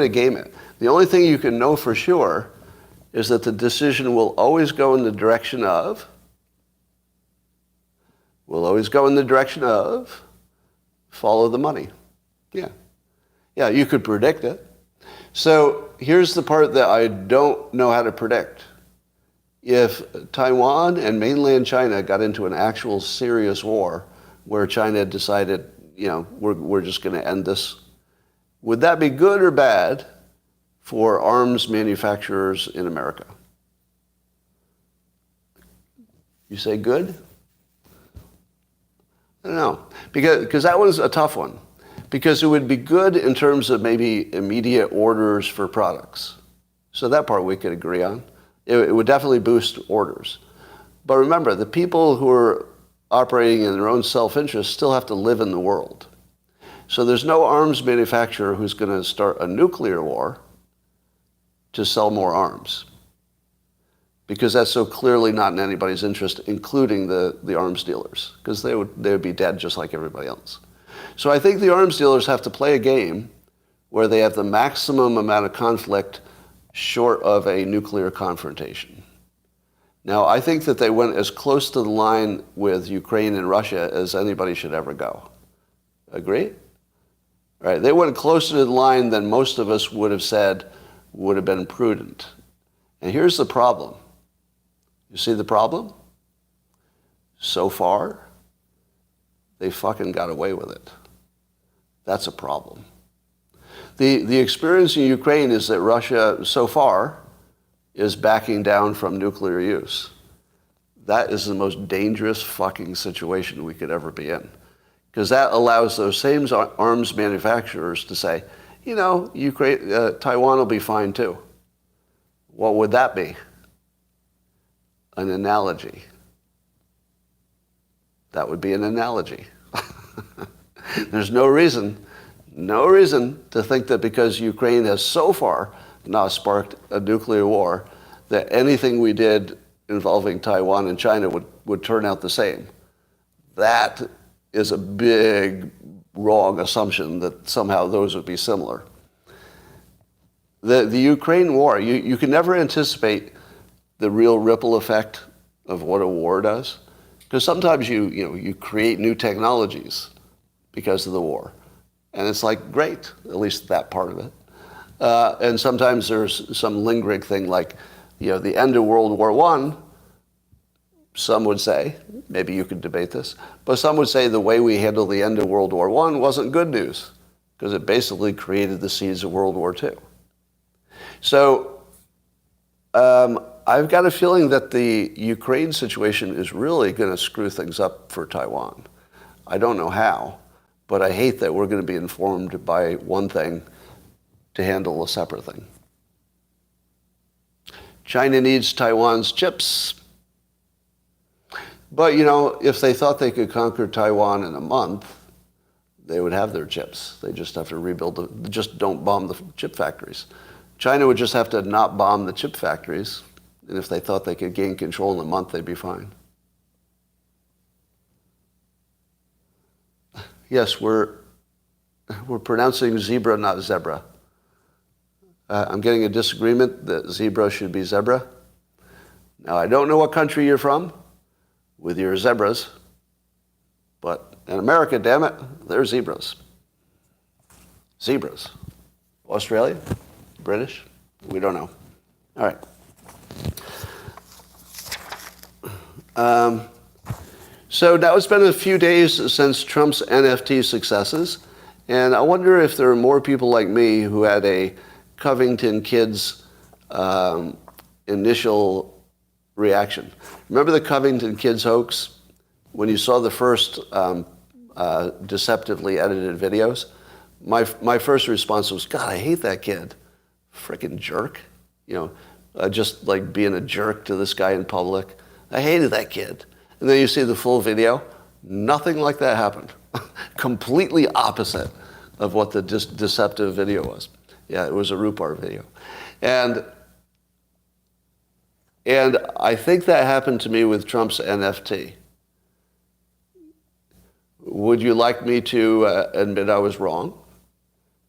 game it. The only thing you can know for sure is that the decision will always go in the direction of follow the money. Yeah, you could predict it. So here's the part that I don't know how to predict. If Taiwan and mainland China got into an actual serious war where China decided, we're just going to end this, would that be good or bad for arms manufacturers in America? You say good? I don't know, because that one's a tough one. Because it would be good in terms of maybe immediate orders for products. So that part we could agree on. It would definitely boost orders. But remember, the people who are operating in their own self-interest still have to live in the world. So there's no arms manufacturer who's going to start a nuclear war to sell more arms, because that's so clearly not in anybody's interest, including the arms dealers, because they would be dead just like everybody else. So I think the arms dealers have to play a game where they have the maximum amount of conflict short of a nuclear confrontation. Now, I think that they went as close to the line with Ukraine and Russia as anybody should ever go. Agree? Right? They went closer to the line than most of us would have said would have been prudent. And here's the problem. You see the problem? So far, they fucking got away with it. That's a problem. The experience in Ukraine is that Russia, so far, is backing down from nuclear use. That is the most dangerous fucking situation we could ever be in. Because that allows those same arms manufacturers to say, Ukraine, Taiwan will be fine too. What would that be? An analogy. That would be an analogy. There's no reason to think that because Ukraine has so far now sparked a nuclear war, that anything we did involving Taiwan and China would turn out the same. That is a big wrong assumption that somehow those would be similar. The Ukraine war, you can never anticipate the real ripple effect of what a war does. Because sometimes you create new technologies because of the war. And it's like, great, at least that part of it. And sometimes there's some lingering thing like, the end of World War I, some would say, maybe you could debate this, but some would say the way we handled the end of World War I wasn't good news because it basically created the seeds of World War II. So I've got a feeling that the Ukraine situation is really going to screw things up for Taiwan. I don't know how, but I hate that we're going to be informed by one thing to handle a separate thing. China needs Taiwan's chips. But, if they thought they could conquer Taiwan in a month, they would have their chips. They just have to rebuild just don't bomb the chip factories. China would just have to not bomb the chip factories. And if they thought they could gain control in a month, they'd be fine. Yes, we're pronouncing zebra, not zebra. I'm getting a disagreement that zebra should be zebra. Now, I don't know what country you're from with your zebras, but in America, damn it, they're zebras. Zebras. Australia? British? We don't know. All right. So now it's been a few days since Trump's NFT successes, and I wonder if there are more people like me who had a Covington Kids initial reaction. Remember the Covington Kids hoax? When you saw the first deceptively edited videos? My first response was, God, I hate that kid. Frickin' jerk. Just like being a jerk to this guy in public. I hated that kid. And then you see the full video. Nothing like that happened. Completely opposite of what the deceptive video was. Yeah, it was a Rupar video. And I think that happened to me with Trump's NFT. Would you like me to admit I was wrong?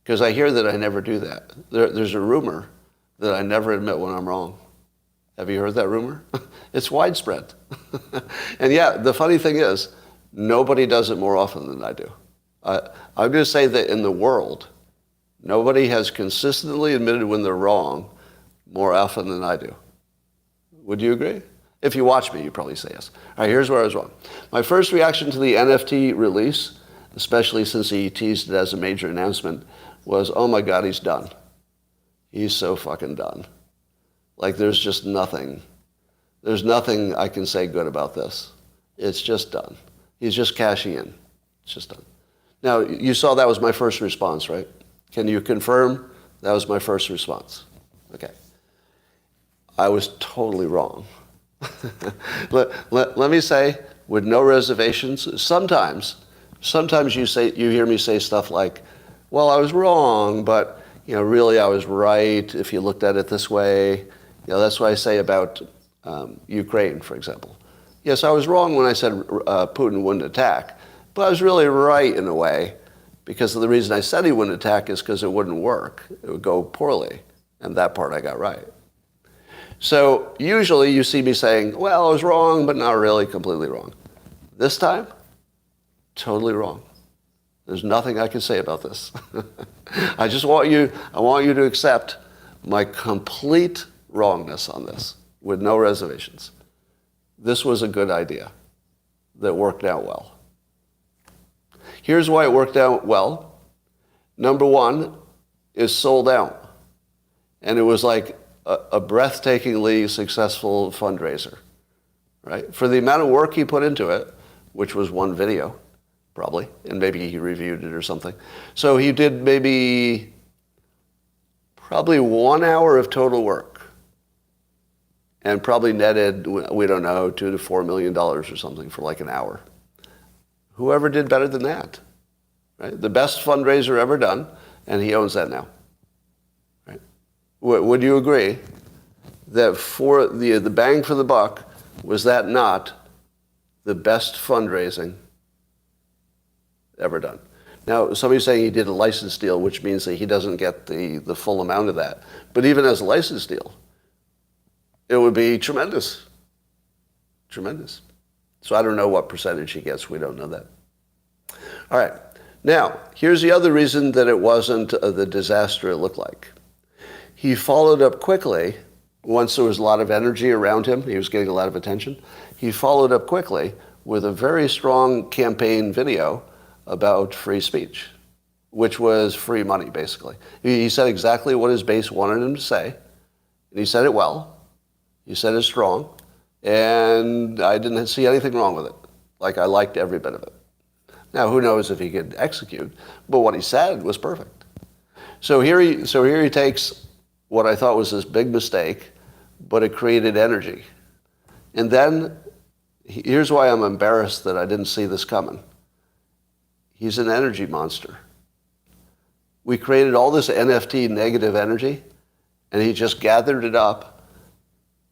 Because I hear that I never do that. There's a rumor that I never admit when I'm wrong. Have you heard that rumor? It's widespread. And yeah, the funny thing is, nobody does it more often than I do. I'm going to say that in the world, nobody has consistently admitted when they're wrong more often than I do. Would you agree? If you watch me, you probably say yes. All right, here's where I was wrong. My first reaction to the NFT release, especially since he teased it as a major announcement, was, oh my God, he's done. He's so fucking done. Like, there's just nothing. There's nothing I can say good about this. It's just done. He's just cashing in. It's just done. Now, you saw that was my first response, right? Can you confirm that was my first response? Okay. I was totally wrong. Let me say, with no reservations, sometimes you hear me say stuff like, well, I was wrong, but really I was right if you looked at it this way. That's what I say about Ukraine, for example. Yes, I was wrong when I said Putin wouldn't attack, but I was really right in a way, because the reason I said he wouldn't attack is because it wouldn't work. It would go poorly, and that part I got right. So usually you see me saying, well, I was wrong, but not really completely wrong. This time, totally wrong. There's nothing I can say about this. I want you to accept my complete wrongness on this with no reservations. This was a good idea that worked out well. Here's why it worked out well. Number one, is sold out. And it was like a breathtakingly successful fundraiser, right? For the amount of work he put into it, which was one video, probably, and maybe he reviewed it or something. So he did probably 1 hour of total work and probably netted, we don't know, $2 to $4 million or something for like an hour. Whoever did better than that, right? The best fundraiser ever done, and he owns that now. Would you agree that for the bang for the buck, was that not the best fundraising ever done? Now, somebody's saying he did a license deal, which means that he doesn't get the full amount of that. But even as a license deal, it would be tremendous. Tremendous. So I don't know what percentage he gets. We don't know that. All right. Now, here's the other reason that it wasn't the disaster it looked like. He followed up quickly, once there was a lot of energy around him, he was getting a lot of attention, he followed up quickly with a very strong campaign video about free speech, which was free money, basically. He said exactly what his base wanted him to say, and he said it well, he said it strong, and I didn't see anything wrong with it. Like, I liked every bit of it. Now, who knows if he could execute, but what he said was perfect. So here he takes what I thought was this big mistake, but it created energy. And then, here's why I'm embarrassed that I didn't see this coming. He's an energy monster. We created all this NFT negative energy, and he just gathered it up,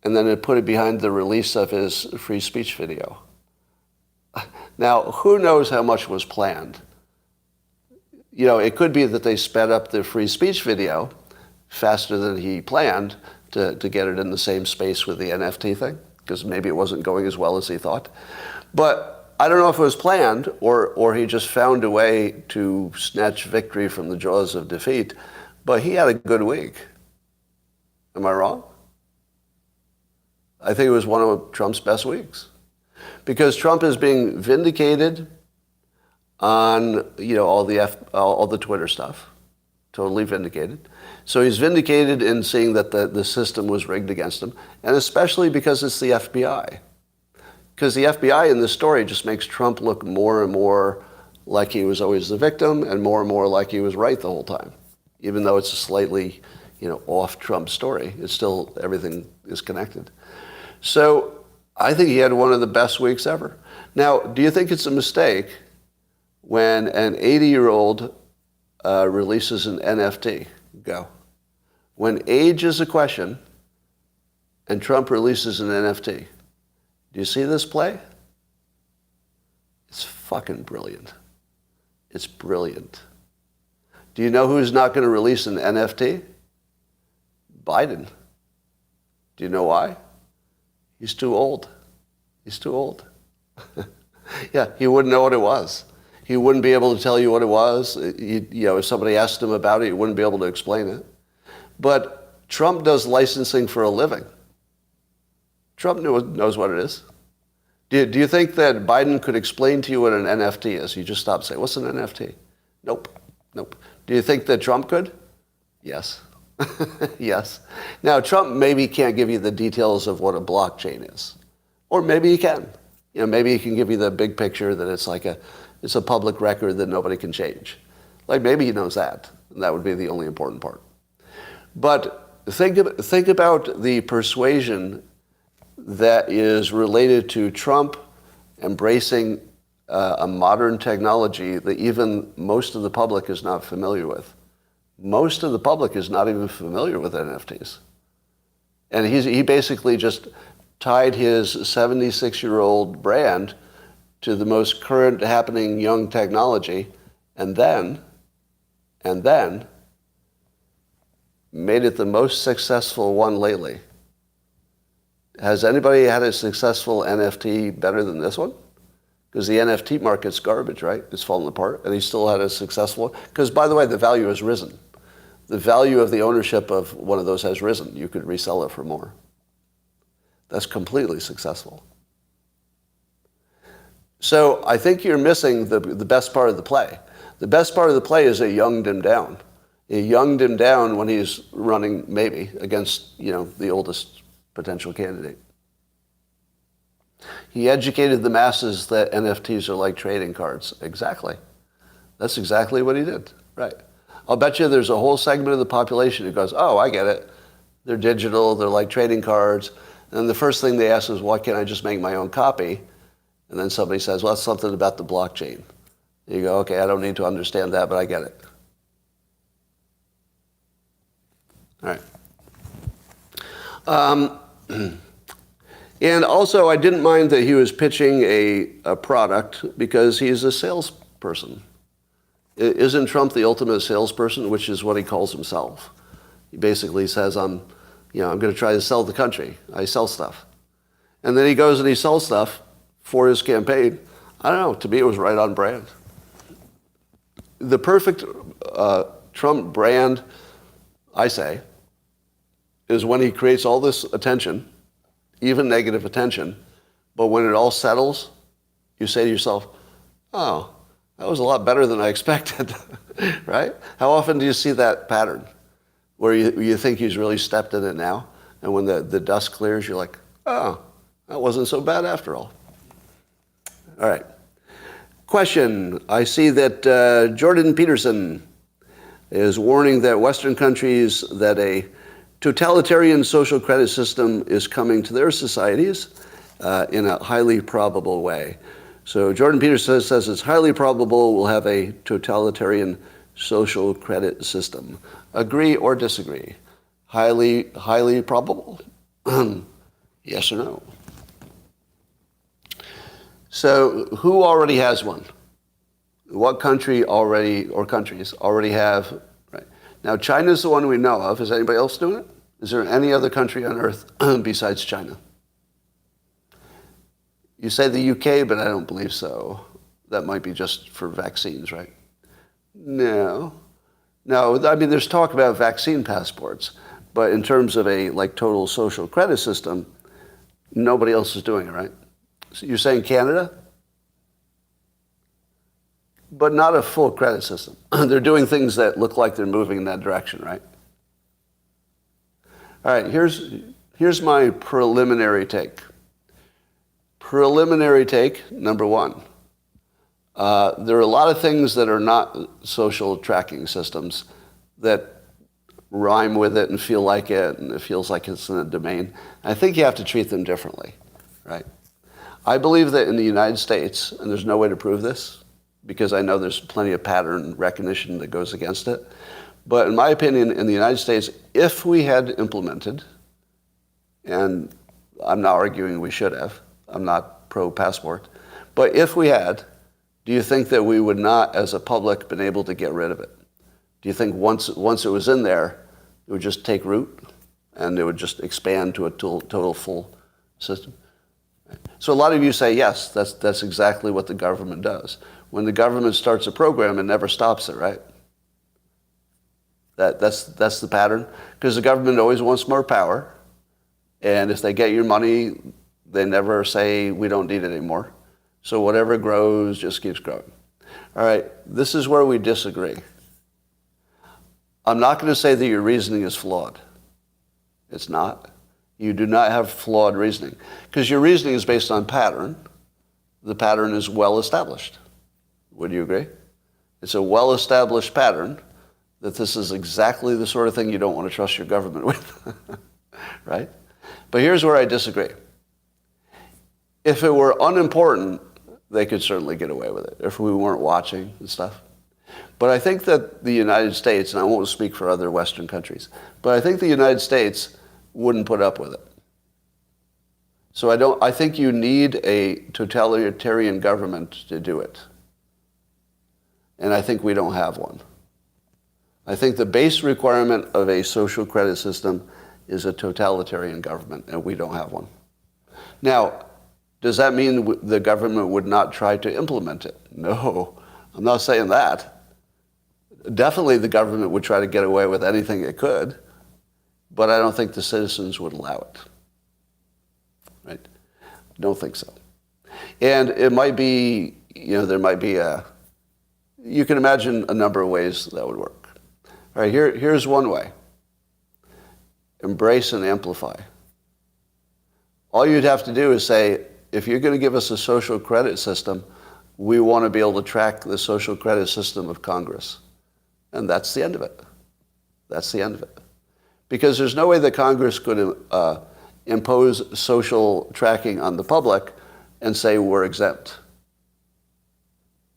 and then it put it behind the release of his free speech video. Now, who knows how much was planned? You know, it could be that they sped up the free speech video faster than he planned to get it in the same space with the NFT thing, because maybe it wasn't going as well as he thought. But I don't know if it was planned or he just found a way to snatch victory from the jaws of defeat, but he had a good week. Am I wrong? I think it was one of Trump's best weeks. Because Trump is being vindicated on, you know, all the Twitter stuff, totally vindicated. So he's vindicated in seeing that the system was rigged against him, and especially because it's the FBI. Because the FBI in this story just makes Trump look more and more like he was always the victim and more like he was right the whole time. Even though it's a slightly, you know, off Trump story, it's still, everything is connected. So I think he had one of the best weeks ever. Now, do you think it's a mistake when an 80-year-old releases an NFT? Go. When age is a question and Trump releases an NFT, do you see this play? It's fucking brilliant. It's brilliant. Do you know who's not going to release an NFT? Biden. Do you know why? He's too old. He's too old. Yeah, he wouldn't know what it was. He wouldn't be able to tell you what it was. You know, if somebody asked him about it, he wouldn't be able to explain it. But Trump does licensing for a living. Trump knows what it is. Do you think that Biden could explain to you what an NFT is? You just stop and say, what's an NFT? Nope. Do you think that Trump could? Yes. Yes. Now, Trump maybe can't give you the details of what a blockchain is. Or maybe he can. You know, maybe he can give you the big picture that it's a public record that nobody can change. Like, maybe he knows that. And that would be the only important part. But think about the persuasion that is related to Trump embracing a modern technology that even most of the public is not familiar with. Most of the public is not even familiar with NFTs. And he basically just tied his 76-year-old brand to the most current happening young technology and then made it the most successful one lately. Has anybody had a successful NFT better than this one? Because the NFT market's garbage, right? It's fallen apart, and he still had a successful one. Because, by the way, the value has risen. The value of the ownership of one of those has risen. You could resell it for more. That's completely successful. So I think you're missing the best part of the play. The best part of the play is they younged him down. He younged him down when he's running, maybe, against, you know, the oldest potential candidate. He educated the masses that NFTs are like trading cards. Exactly. That's exactly what he did. Right. I'll bet you there's a whole segment of the population who goes, oh, I get it. They're digital. They're like trading cards. And the first thing they ask is, why can't I just make my own copy? And then somebody says, well, that's something about the blockchain. You go, okay, I don't need to understand that, but I get it. All right. And also, I didn't mind that he was pitching a product because he's a salesperson. Isn't Trump the ultimate salesperson, which is what he calls himself? He basically says, I'm going to try to sell the country. I sell stuff. And then he goes and he sells stuff for his campaign. I don't know. To me, it was right on brand. The perfect Trump brand, I say, is when he creates all this attention, even negative attention, but when it all settles, you say to yourself, oh, that was a lot better than I expected, right? How often do you see that pattern where you think he's really stepped in it now, and when the dust clears, you're like, oh, that wasn't so bad after all. All right. Question. I see that Jordan Peterson is warning that Western countries that a totalitarian social credit system is coming to their societies in a highly probable way. So Jordan Peterson says it's highly probable we'll have a totalitarian social credit system. Agree or disagree? Highly probable? Yes or no? So who already has one? What country already, or countries already have? Right. Now China's the one we know of. Is anybody else doing it? Is there any other country on earth besides China? You say the UK, but I don't believe so. That might be just for vaccines, right? No. I mean, there's talk about vaccine passports, but in terms of a total social credit system, nobody else is doing it, right? So you're saying Canada? But not a full credit system. They're doing things that look like they're moving in that direction, right? All right, here's my preliminary take. Preliminary take, number one. There are a lot of things that are not social tracking systems that rhyme with it and feel like it, and it feels like it's in a domain. I think you have to treat them differently, right? I believe that in the United States, and there's no way to prove this, because I know there's plenty of pattern recognition that goes against it, but in my opinion, in the United States, if we had implemented, and I'm not arguing we should have, I'm not pro-passport, but if we had, do you think that we would not, as a public, been able to get rid of it? Do you think once it was in there, it would just take root and it would just expand to a total full system? So a lot of you say, yes, that's exactly what the government does. When the government starts a program, it never stops it, right? That's the pattern, because the government always wants more power, and if they get your money, they never say we don't need it anymore. So whatever grows just keeps growing. All right, this is where we disagree. I'm not going to say that your reasoning is flawed. It's not. You do not have flawed reasoning, because your reasoning is based on pattern. The pattern is well established. Would you agree? It's a well-established pattern that this is exactly the sort of thing you don't want to trust your government with, right? But here's where I disagree. If it were unimportant, they could certainly get away with it, if we weren't watching and stuff. But I think that the United States, and I won't speak for other Western countries, but I think the United States wouldn't put up with it. So I think you need a totalitarian government to do it. And I think we don't have one. I think the base requirement of a social credit system is a totalitarian government, and we don't have one. Now, does that mean the government would not try to implement it? No, I'm not saying that. Definitely the government would try to get away with anything it could, but I don't think the citizens would allow it. Right? Don't think so. And it might be, there might be you can imagine a number of ways that would work. All right, here's one way. Embrace and amplify. All you'd have to do is say, if you're going to give us a social credit system, we want to be able to track the social credit system of Congress. And that's the end of it. That's the end of it. Because there's no way that Congress could impose social tracking on the public and say we're exempt.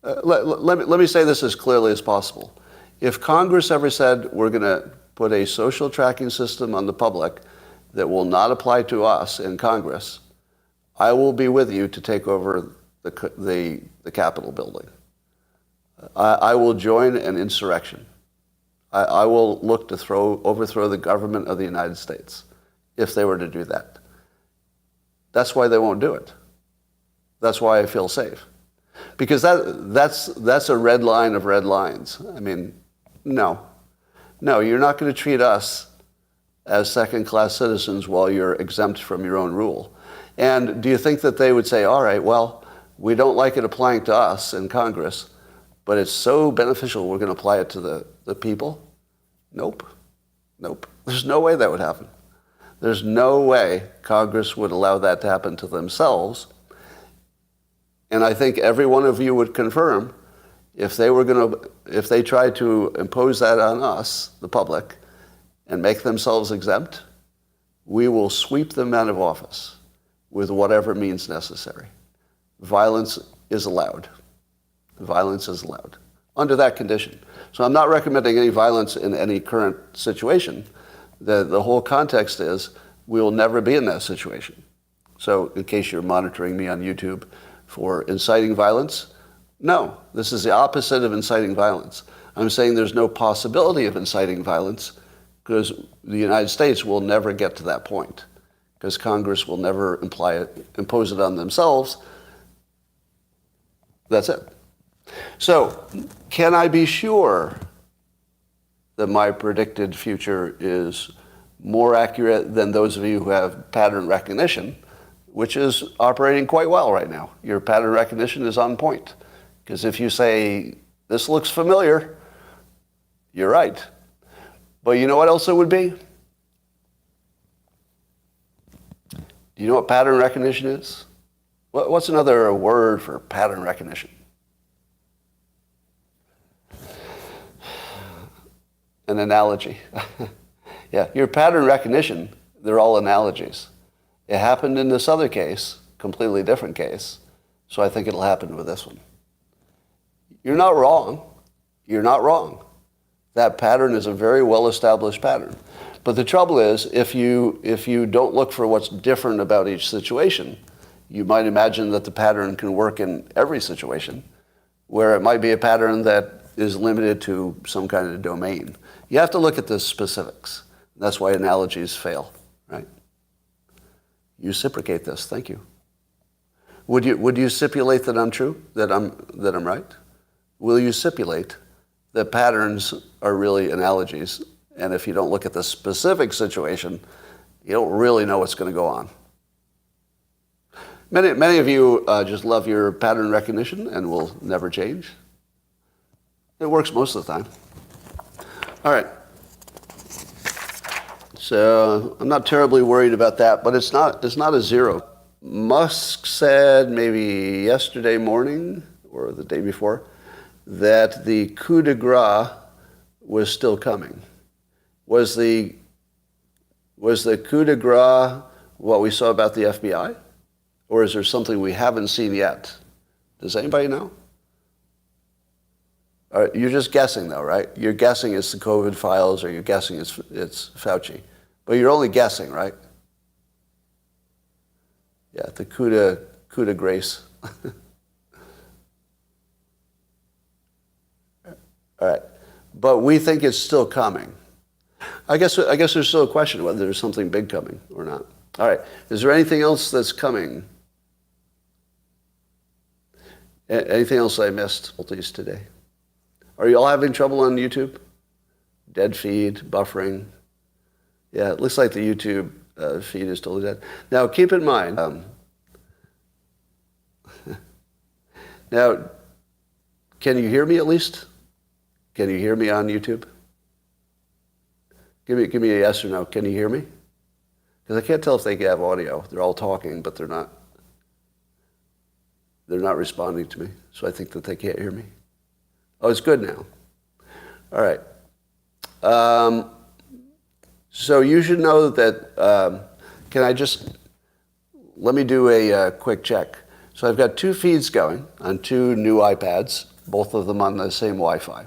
Let me say this as clearly as possible. If Congress ever said we're going to put a social tracking system on the public that will not apply to us in Congress, I will be with you to take over the Capitol building. I will join an insurrection. I will look to overthrow the government of the United States if they were to do that. That's why they won't do it. That's why I feel safe. Because that's a red line of red lines. I mean, no, you're not going to treat us as second-class citizens while you're exempt from your own rule. And do you think that they would say, all right, well, we don't like it applying to us in Congress, but it's so beneficial we're going to apply it to the people? Nope. There's no way that would happen. There's no way Congress would allow that to happen to themselves. And I think every one of you would confirm if they tried to impose that on us, the public, and make themselves exempt, we will sweep them out of office with whatever means necessary. Violence is allowed. Violence is allowed under that condition. So I'm not recommending any violence in any current situation. The whole context is we will never be in that situation. So in case you're monitoring me on YouTube for inciting violence, no, this is the opposite of inciting violence. I'm saying there's no possibility of inciting violence because the United States will never get to that point because Congress will never impose it on themselves. That's it. So, can I be sure that my predicted future is more accurate than those of you who have pattern recognition, which is operating quite well right now? Your pattern recognition is on point. Because if you say, this looks familiar, you're right. But you know what else it would be? Do you know what pattern recognition is? What's another word for pattern recognition? An analogy. Yeah, your pattern recognition, they're all analogies. It happened in this other case, completely different case, so I think it'll happen with this one. You're not wrong. You're not wrong. That pattern is a very well-established pattern. But the trouble is, if you don't look for what's different about each situation, you might imagine that the pattern can work in every situation, where it might be a pattern that is limited to some kind of domain. You have to look at the specifics. That's why analogies fail, right? You reciprocate this. Thank you. Would you stipulate that I'm true? That I'm right? Will you stipulate that patterns are really analogies, and if you don't look at the specific situation, you don't really know what's going to go on? Many of you just love your pattern recognition and will never change. It works most of the time. All right. So I'm not terribly worried about that, but it's not a zero. Musk said maybe yesterday morning or the day before that the coup de grace was still coming. Was the coup de grace what we saw about the FBI? Or is there something we haven't seen yet? Does anybody know? You're just guessing though, right? You're guessing it's the COVID files or you're guessing it's Fauci. But you're only guessing, right? Yeah, the coup de grace. All right. But we think it's still coming. I guess there's still a question whether there's something big coming or not. All right. Is there anything else that's coming? Anything else I missed today? Are you all having trouble on YouTube? Dead feed, buffering. Yeah, it looks like the YouTube feed is totally dead. Now, keep in mind, now, can you hear me at least? Can you hear me on YouTube? Give me a yes or no. Can you hear me? Because I can't tell if they have audio. They're all talking, but they're not responding to me. So I think that they can't hear me. Oh, it's good now. All right. So you should know that, let me do a quick check. So I've got two feeds going on two new iPads, both of them on the same Wi-Fi.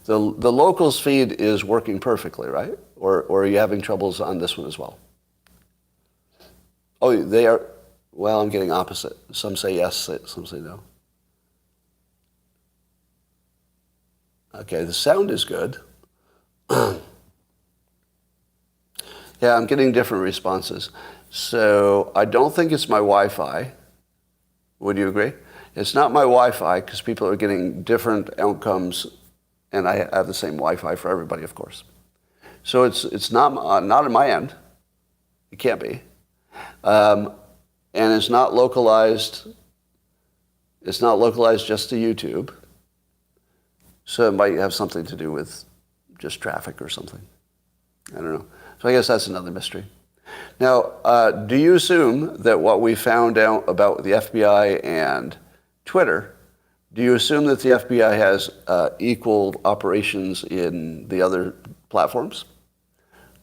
The locals feed is working perfectly, right? Or are you having troubles on this one as well? Oh, they are. Well, I'm getting opposite. Some say yes, some say no. Okay, the sound is good. Yeah, I'm getting different responses. So I don't think it's my Wi-Fi. Would you agree? It's not my Wi-Fi, because people are getting different outcomes, and I have the same Wi-Fi for everybody, of course. So it's not on my end. It can't be. And it's not localized. It's not localized just to YouTube. So it might have something to do with just traffic or something. I don't know. So I guess that's another mystery. Now, do you assume that what we found out about the FBI and Twitter, do you assume that the FBI has equal operations in the other platforms?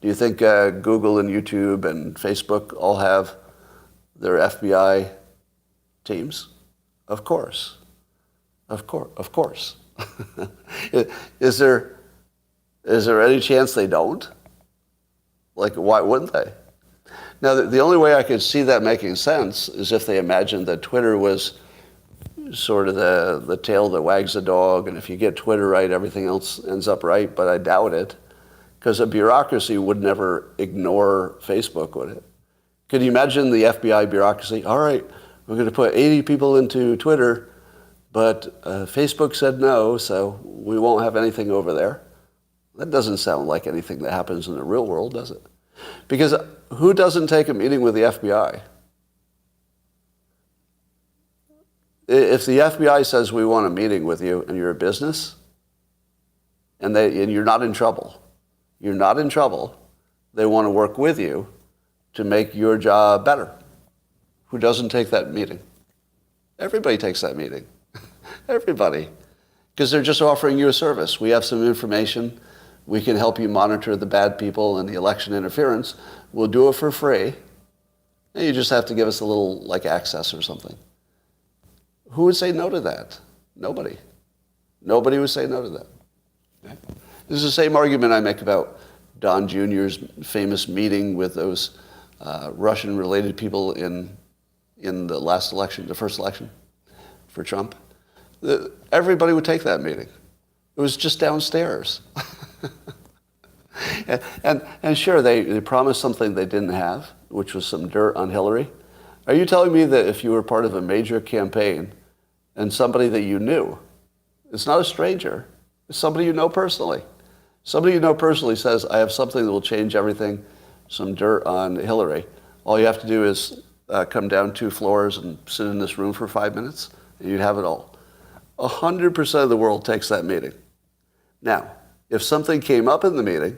Do you think Google and YouTube and Facebook all have their FBI teams? Of course. Of course. Is there any chance they don't? Like, why wouldn't they? Now, the only way I could see that making sense is if they imagined that Twitter was sort of the tail that wags the dog, and if you get Twitter right, everything else ends up right, but I doubt it, because a bureaucracy would never ignore Facebook, would it? Could you imagine the FBI bureaucracy? All right, we're going to put 80 people into Twitter, but Facebook said no, so we won't have anything over there. That doesn't sound like anything that happens in the real world, does it? Because who doesn't take a meeting with the FBI? If the FBI says we want a meeting with you and you're a business, and you're not in trouble, they want to work with you to make your job better. Who doesn't take that meeting? Everybody takes that meeting. Everybody. Because they're just offering you a service. We have some information. We can help you monitor the bad people and the election interference. We'll do it for free. And you just have to give us a little, like, access or something. Who would say no to that? Nobody. Nobody would say no to that. Okay? This is the same argument I make about Don Jr.'s famous meeting with those Russian-related people in the last election, the first election for Trump. Everybody would take that meeting. It was just downstairs. and sure, they promised something they didn't have, which was some dirt on Hillary. Are you telling me that if you were part of a major campaign and somebody that you knew, it's not a stranger, it's somebody you know personally. Somebody you know personally says, I have something that will change everything, some dirt on Hillary. All you have to do is come down 2 floors and sit in this room for 5 minutes, and you'd have it all. 100% of the world takes that meeting. Now, if something came up in the meeting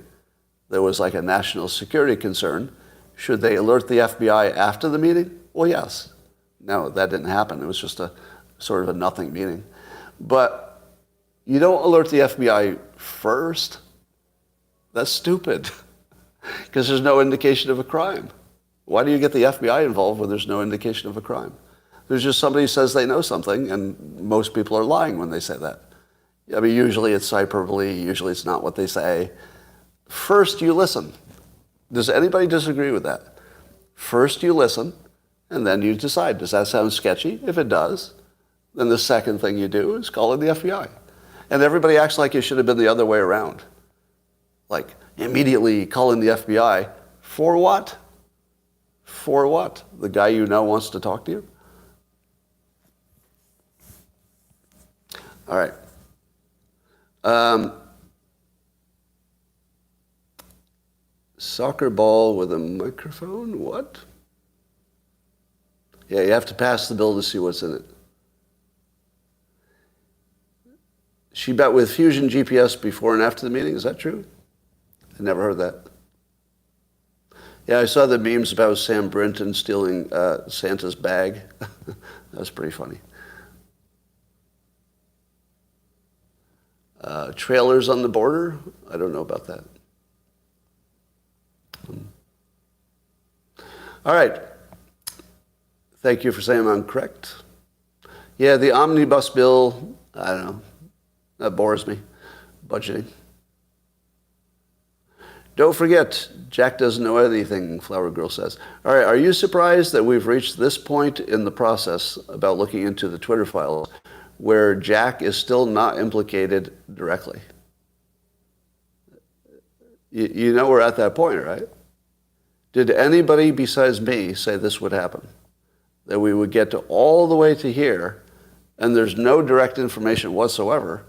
that was like a national security concern, should they alert the FBI after the meeting? Well, yes. No, that didn't happen. It was just a sort of a nothing meeting. But you don't alert the FBI first. That's stupid, because there's no indication of a crime. Why do you get the FBI involved when there's no indication of a crime? There's just somebody says they know something, and most people are lying when they say that. I mean, usually it's hyperbole, usually it's not what they say. First, you listen. Does anybody disagree with that? First, you listen, and then you decide, does that sound sketchy? If it does, then the second thing you do is call in the FBI. And everybody acts like it should have been the other way around. Like, immediately call in the FBI. For what? For what? The guy you know wants to talk to you? All right. Soccer ball with a microphone? What? Yeah, you have to pass the bill to see what's in it. She bet with Fusion GPS before and after the meeting. Is that true? I never heard that. Yeah, I saw the memes about Sam Brinton stealing Santa's bag. That was pretty funny. Trailers on the border? I don't know about that. All right. Thank you for saying I'm correct. Yeah, the omnibus bill, I don't know. That bores me. Budgeting. Don't forget, Jack doesn't know anything, Flower Girl says. All right, are you surprised that we've reached this point in the process about looking into the Twitter files where Jack is still not implicated directly? You know we're at that point, right? Did anybody besides me say this would happen? That we would get to all the way to here and there's no direct information whatsoever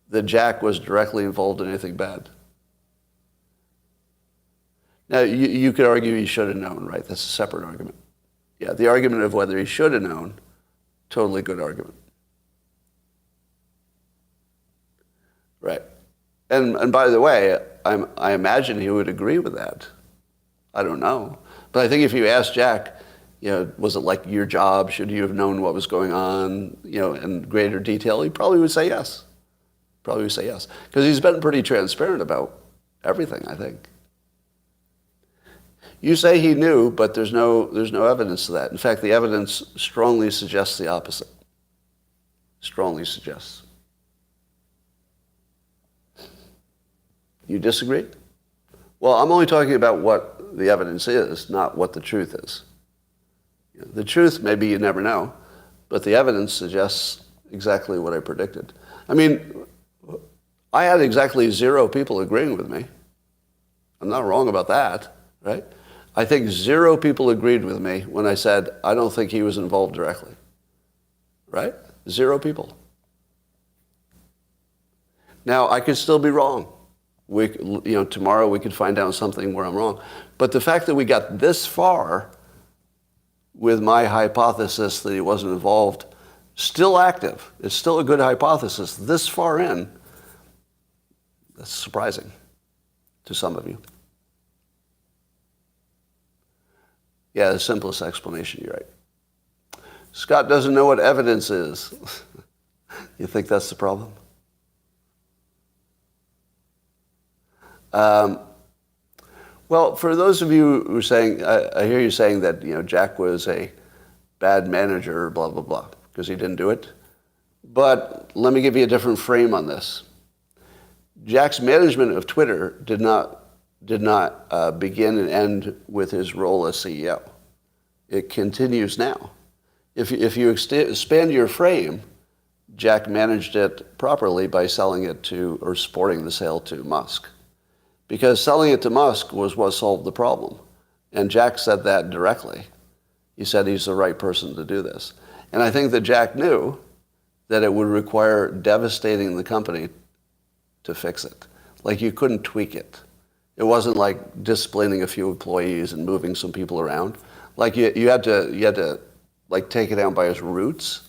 that Jack was directly involved in anything bad. Now, you could argue he should have known, right? That's a separate argument. Yeah, the argument of whether he should have known, totally good argument. Right. And by the way, I imagine he would agree with that. I don't know. But I think if you asked Jack, was it like your job? Should you have known what was going on, in greater detail? He probably would say yes. Probably would say yes. Because he's been pretty transparent about everything, I think. You say he knew, but there's no evidence to that. In fact, the evidence strongly suggests the opposite. Strongly suggests. You disagree? Well, I'm only talking about what the evidence is, not what the truth is. The truth, maybe you never know, but the evidence suggests exactly what I predicted. I mean, I had exactly 0 people agreeing with me. I'm not wrong about that, right? I think 0 people agreed with me when I said, I don't think he was involved directly. Right? 0 people. Now, I could still be wrong. Tomorrow we could find out something where I'm wrong. But the fact that we got this far with my hypothesis that he wasn't involved, still active, it's still a good hypothesis, this far in, that's surprising to some of you. Yeah, the simplest explanation, you're right. Scott doesn't know what evidence is. You think that's the problem? Well, for those of you who are saying, I hear you saying that Jack was a bad manager, blah, blah, blah, because he didn't do it. But let me give you a different frame on this. Jack's management of Twitter did not begin and end with his role as CEO. It continues now. If you expand your frame, Jack managed it properly by selling it to, or supporting the sale to Musk. Because selling it to Musk was what solved the problem. And Jack said that directly. He said he's the right person to do this. And I think that Jack knew that it would require devastating the company to fix it. Like you couldn't tweak it. It wasn't like disciplining a few employees and moving some people around. Like you had to like take it down by its roots.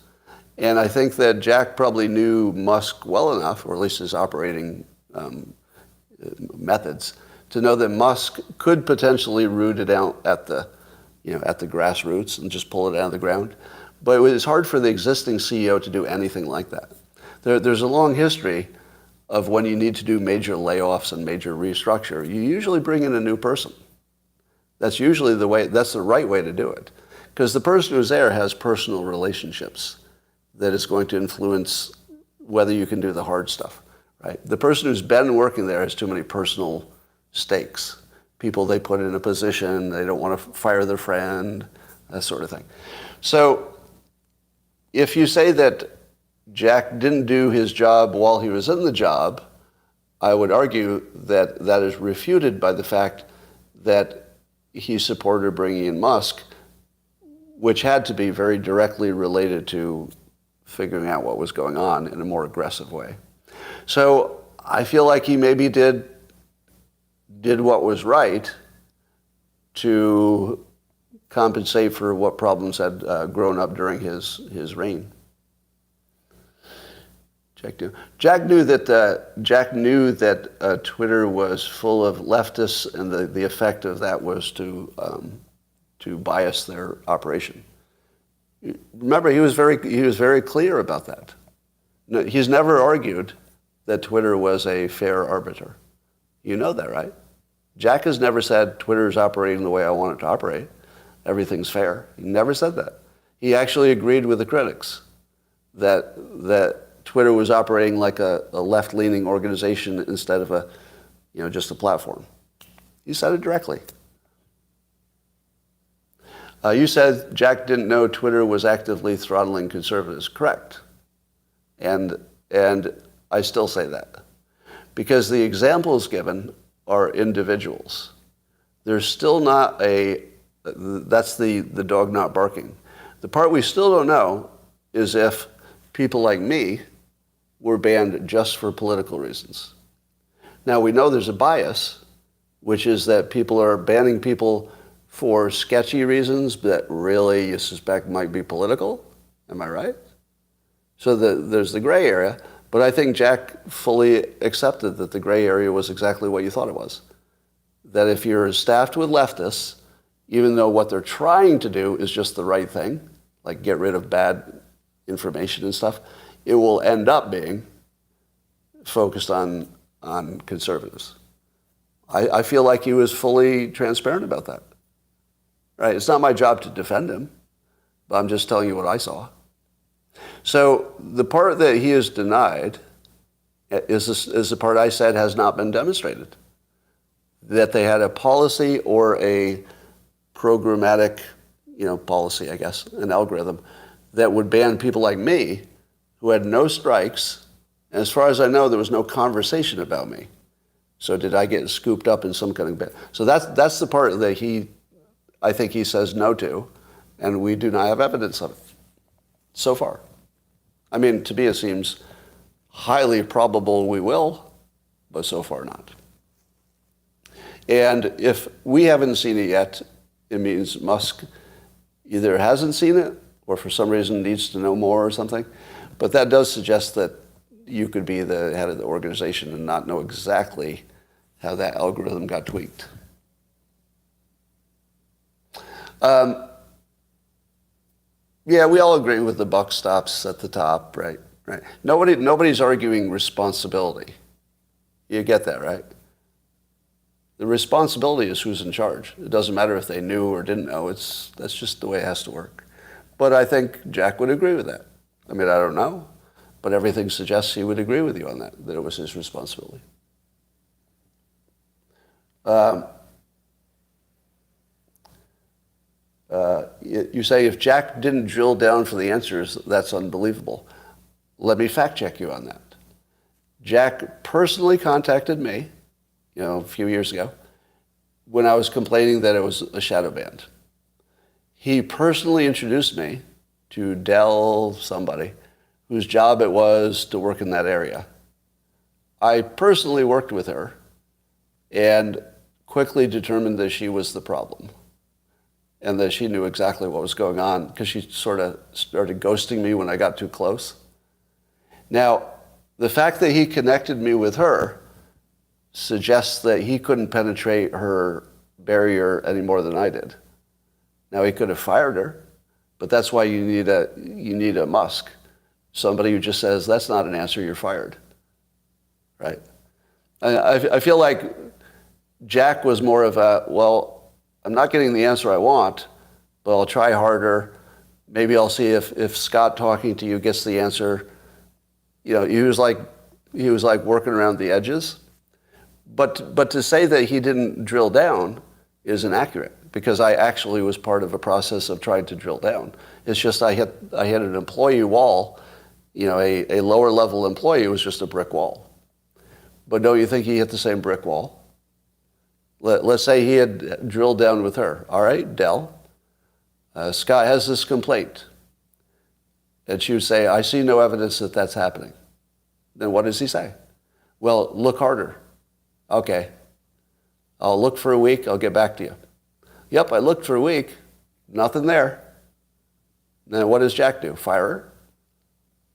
And I think that Jack probably knew Musk well enough, or at least his operating methods, to know that Musk could potentially root it out at the grassroots and just pull it out of the ground. But it was hard for the existing CEO to do anything like that. There's a long history of when you need to do major layoffs and major restructure, you usually bring in a new person. That's usually that's the right way to do it. Because the person who's there has personal relationships that is going to influence whether you can do the hard stuff, right? The person who's been working there has too many personal stakes. People they put in a position, they don't want to fire their friend, that sort of thing. So if you say that Jack didn't do his job while he was in the job, I would argue that that is refuted by the fact that he supported bringing in Musk, which had to be very directly related to figuring out what was going on in a more aggressive way. So I feel like he maybe did what was right to compensate for what problems had grown up during his reign. Jack knew that Twitter was full of leftists, and the effect of that was to bias their operation. Remember, he was very clear about that. No, he's never argued that Twitter was a fair arbiter. You know that, right? Jack has never said Twitter is operating the way I want it to operate. Everything's fair. He never said that. He actually agreed with the critics that Twitter was operating like a left-leaning organization instead of just a platform. He said it directly. You said Jack didn't know Twitter was actively throttling conservatives. Correct. And I still say that. Because the examples given are individuals. There's still not that's the dog not barking. The part we still don't know is if people like me were banned just for political reasons. Now, we know there's a bias, which is that people are banning people for sketchy reasons that really you suspect might be political. Am I right? So there's the gray area, but I think Jack fully accepted that the gray area was exactly what you thought it was. That if you're staffed with leftists, even though what they're trying to do is just the right thing, like get rid of bad information and stuff, it will end up being focused on conservatives. I feel like he was fully transparent about that. Right? It's not my job to defend him, but I'm just telling you what I saw. So the part that he has denied is the part I said has not been demonstrated. That they had a policy or a programmatic, policy, I guess, an algorithm that would ban people like me who had no strikes. And as far as I know, there was no conversation about me. So did I get scooped up in some kind of ban? So that's the part that I think he says no to, and we do not have evidence of it so far. I mean, to me, it seems highly probable we will, but so far not. And if we haven't seen it yet, it means Musk either hasn't seen it or for some reason needs to know more or something. But that does suggest that you could be the head of the organization and not know exactly how that algorithm got tweaked. Yeah, we all agree with the buck stops at the top, right? Right. Nobody's arguing responsibility. You get that, right? The responsibility is who's in charge. It doesn't matter if they knew or didn't know. That's just the way it has to work. But I think Jack would agree with that. I mean, I don't know, but everything suggests he would agree with you on that it was his responsibility. You say if Jack didn't drill down for the answers, that's unbelievable. Let me fact check you on that. Jack personally contacted me, a few years ago, when I was complaining that it was a shadow band. He personally introduced me to Dell somebody whose job it was to work in that area. I personally worked with her and quickly determined that she was the problem and that she knew exactly what was going on because she sort of started ghosting me when I got too close. Now, the fact that he connected me with her suggests that he couldn't penetrate her barrier any more than I did. Now, he could have fired her, but that's why you need a Musk, somebody who just says, that's not an answer, you're fired, right? I feel like Jack was more of a, well, I'm not getting the answer I want, but I'll try harder. Maybe I'll see if Scott talking to you gets the answer. He was like working around the edges. But to say that he didn't drill down is inaccurate because I actually was part of a process of trying to drill down. It's just I hit an employee wall. A lower level employee was just a brick wall. But don't you think he hit the same brick wall? Let's say he had drilled down with her. All right, Dell, Scott has this complaint. And she would say, I see no evidence that that's happening. Then what does he say? Well, look harder. Okay. I'll look for a week. I'll get back to you. Yep, I looked for a week. Nothing there. Then what does Jack do? Fire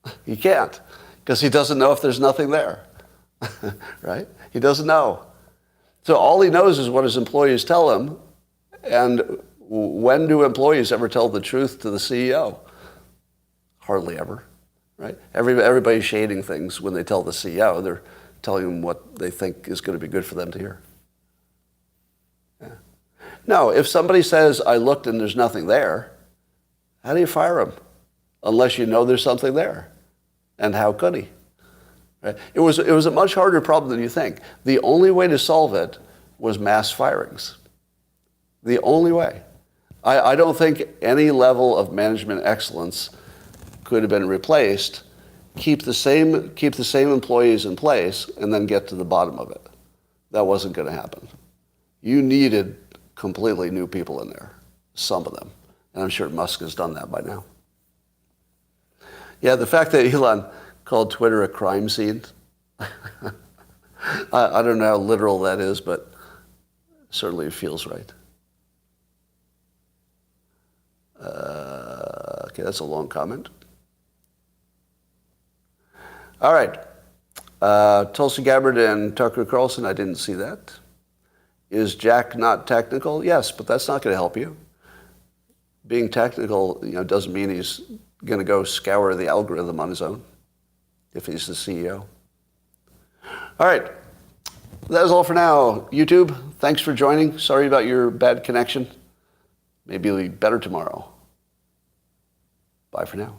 her? He can't because he doesn't know if there's nothing there. Right? He doesn't know. So all he knows is what his employees tell him. And when do employees ever tell the truth to the CEO? Hardly ever. Right? Everybody's shading things when they tell the CEO. They're telling them what they think is going to be good for them to hear. Yeah. No, if somebody says, I looked and there's nothing there, how do you fire him? Unless you know there's something there. And how could he? Right? It was a much harder problem than you think. The only way to solve it was mass firings. The only way. I don't think any level of management excellence could have been replaced. Keep the same employees in place and then get to the bottom of it. That wasn't going to happen. You needed completely new people in there, some of them. And I'm sure Musk has done that by now. Yeah, the fact that Elon called Twitter a crime scene, I don't know how literal that is, but certainly it feels right. Okay, that's a long comment. All right. Tulsi Gabbard and Tucker Carlson, I didn't see that. Is Jack not technical? Yes, but that's not going to help you. Being technical, doesn't mean he's going to go scour the algorithm on his own if he's the CEO. All right. That is all for now. YouTube, thanks for joining. Sorry about your bad connection. Maybe it'll be better tomorrow. Bye for now.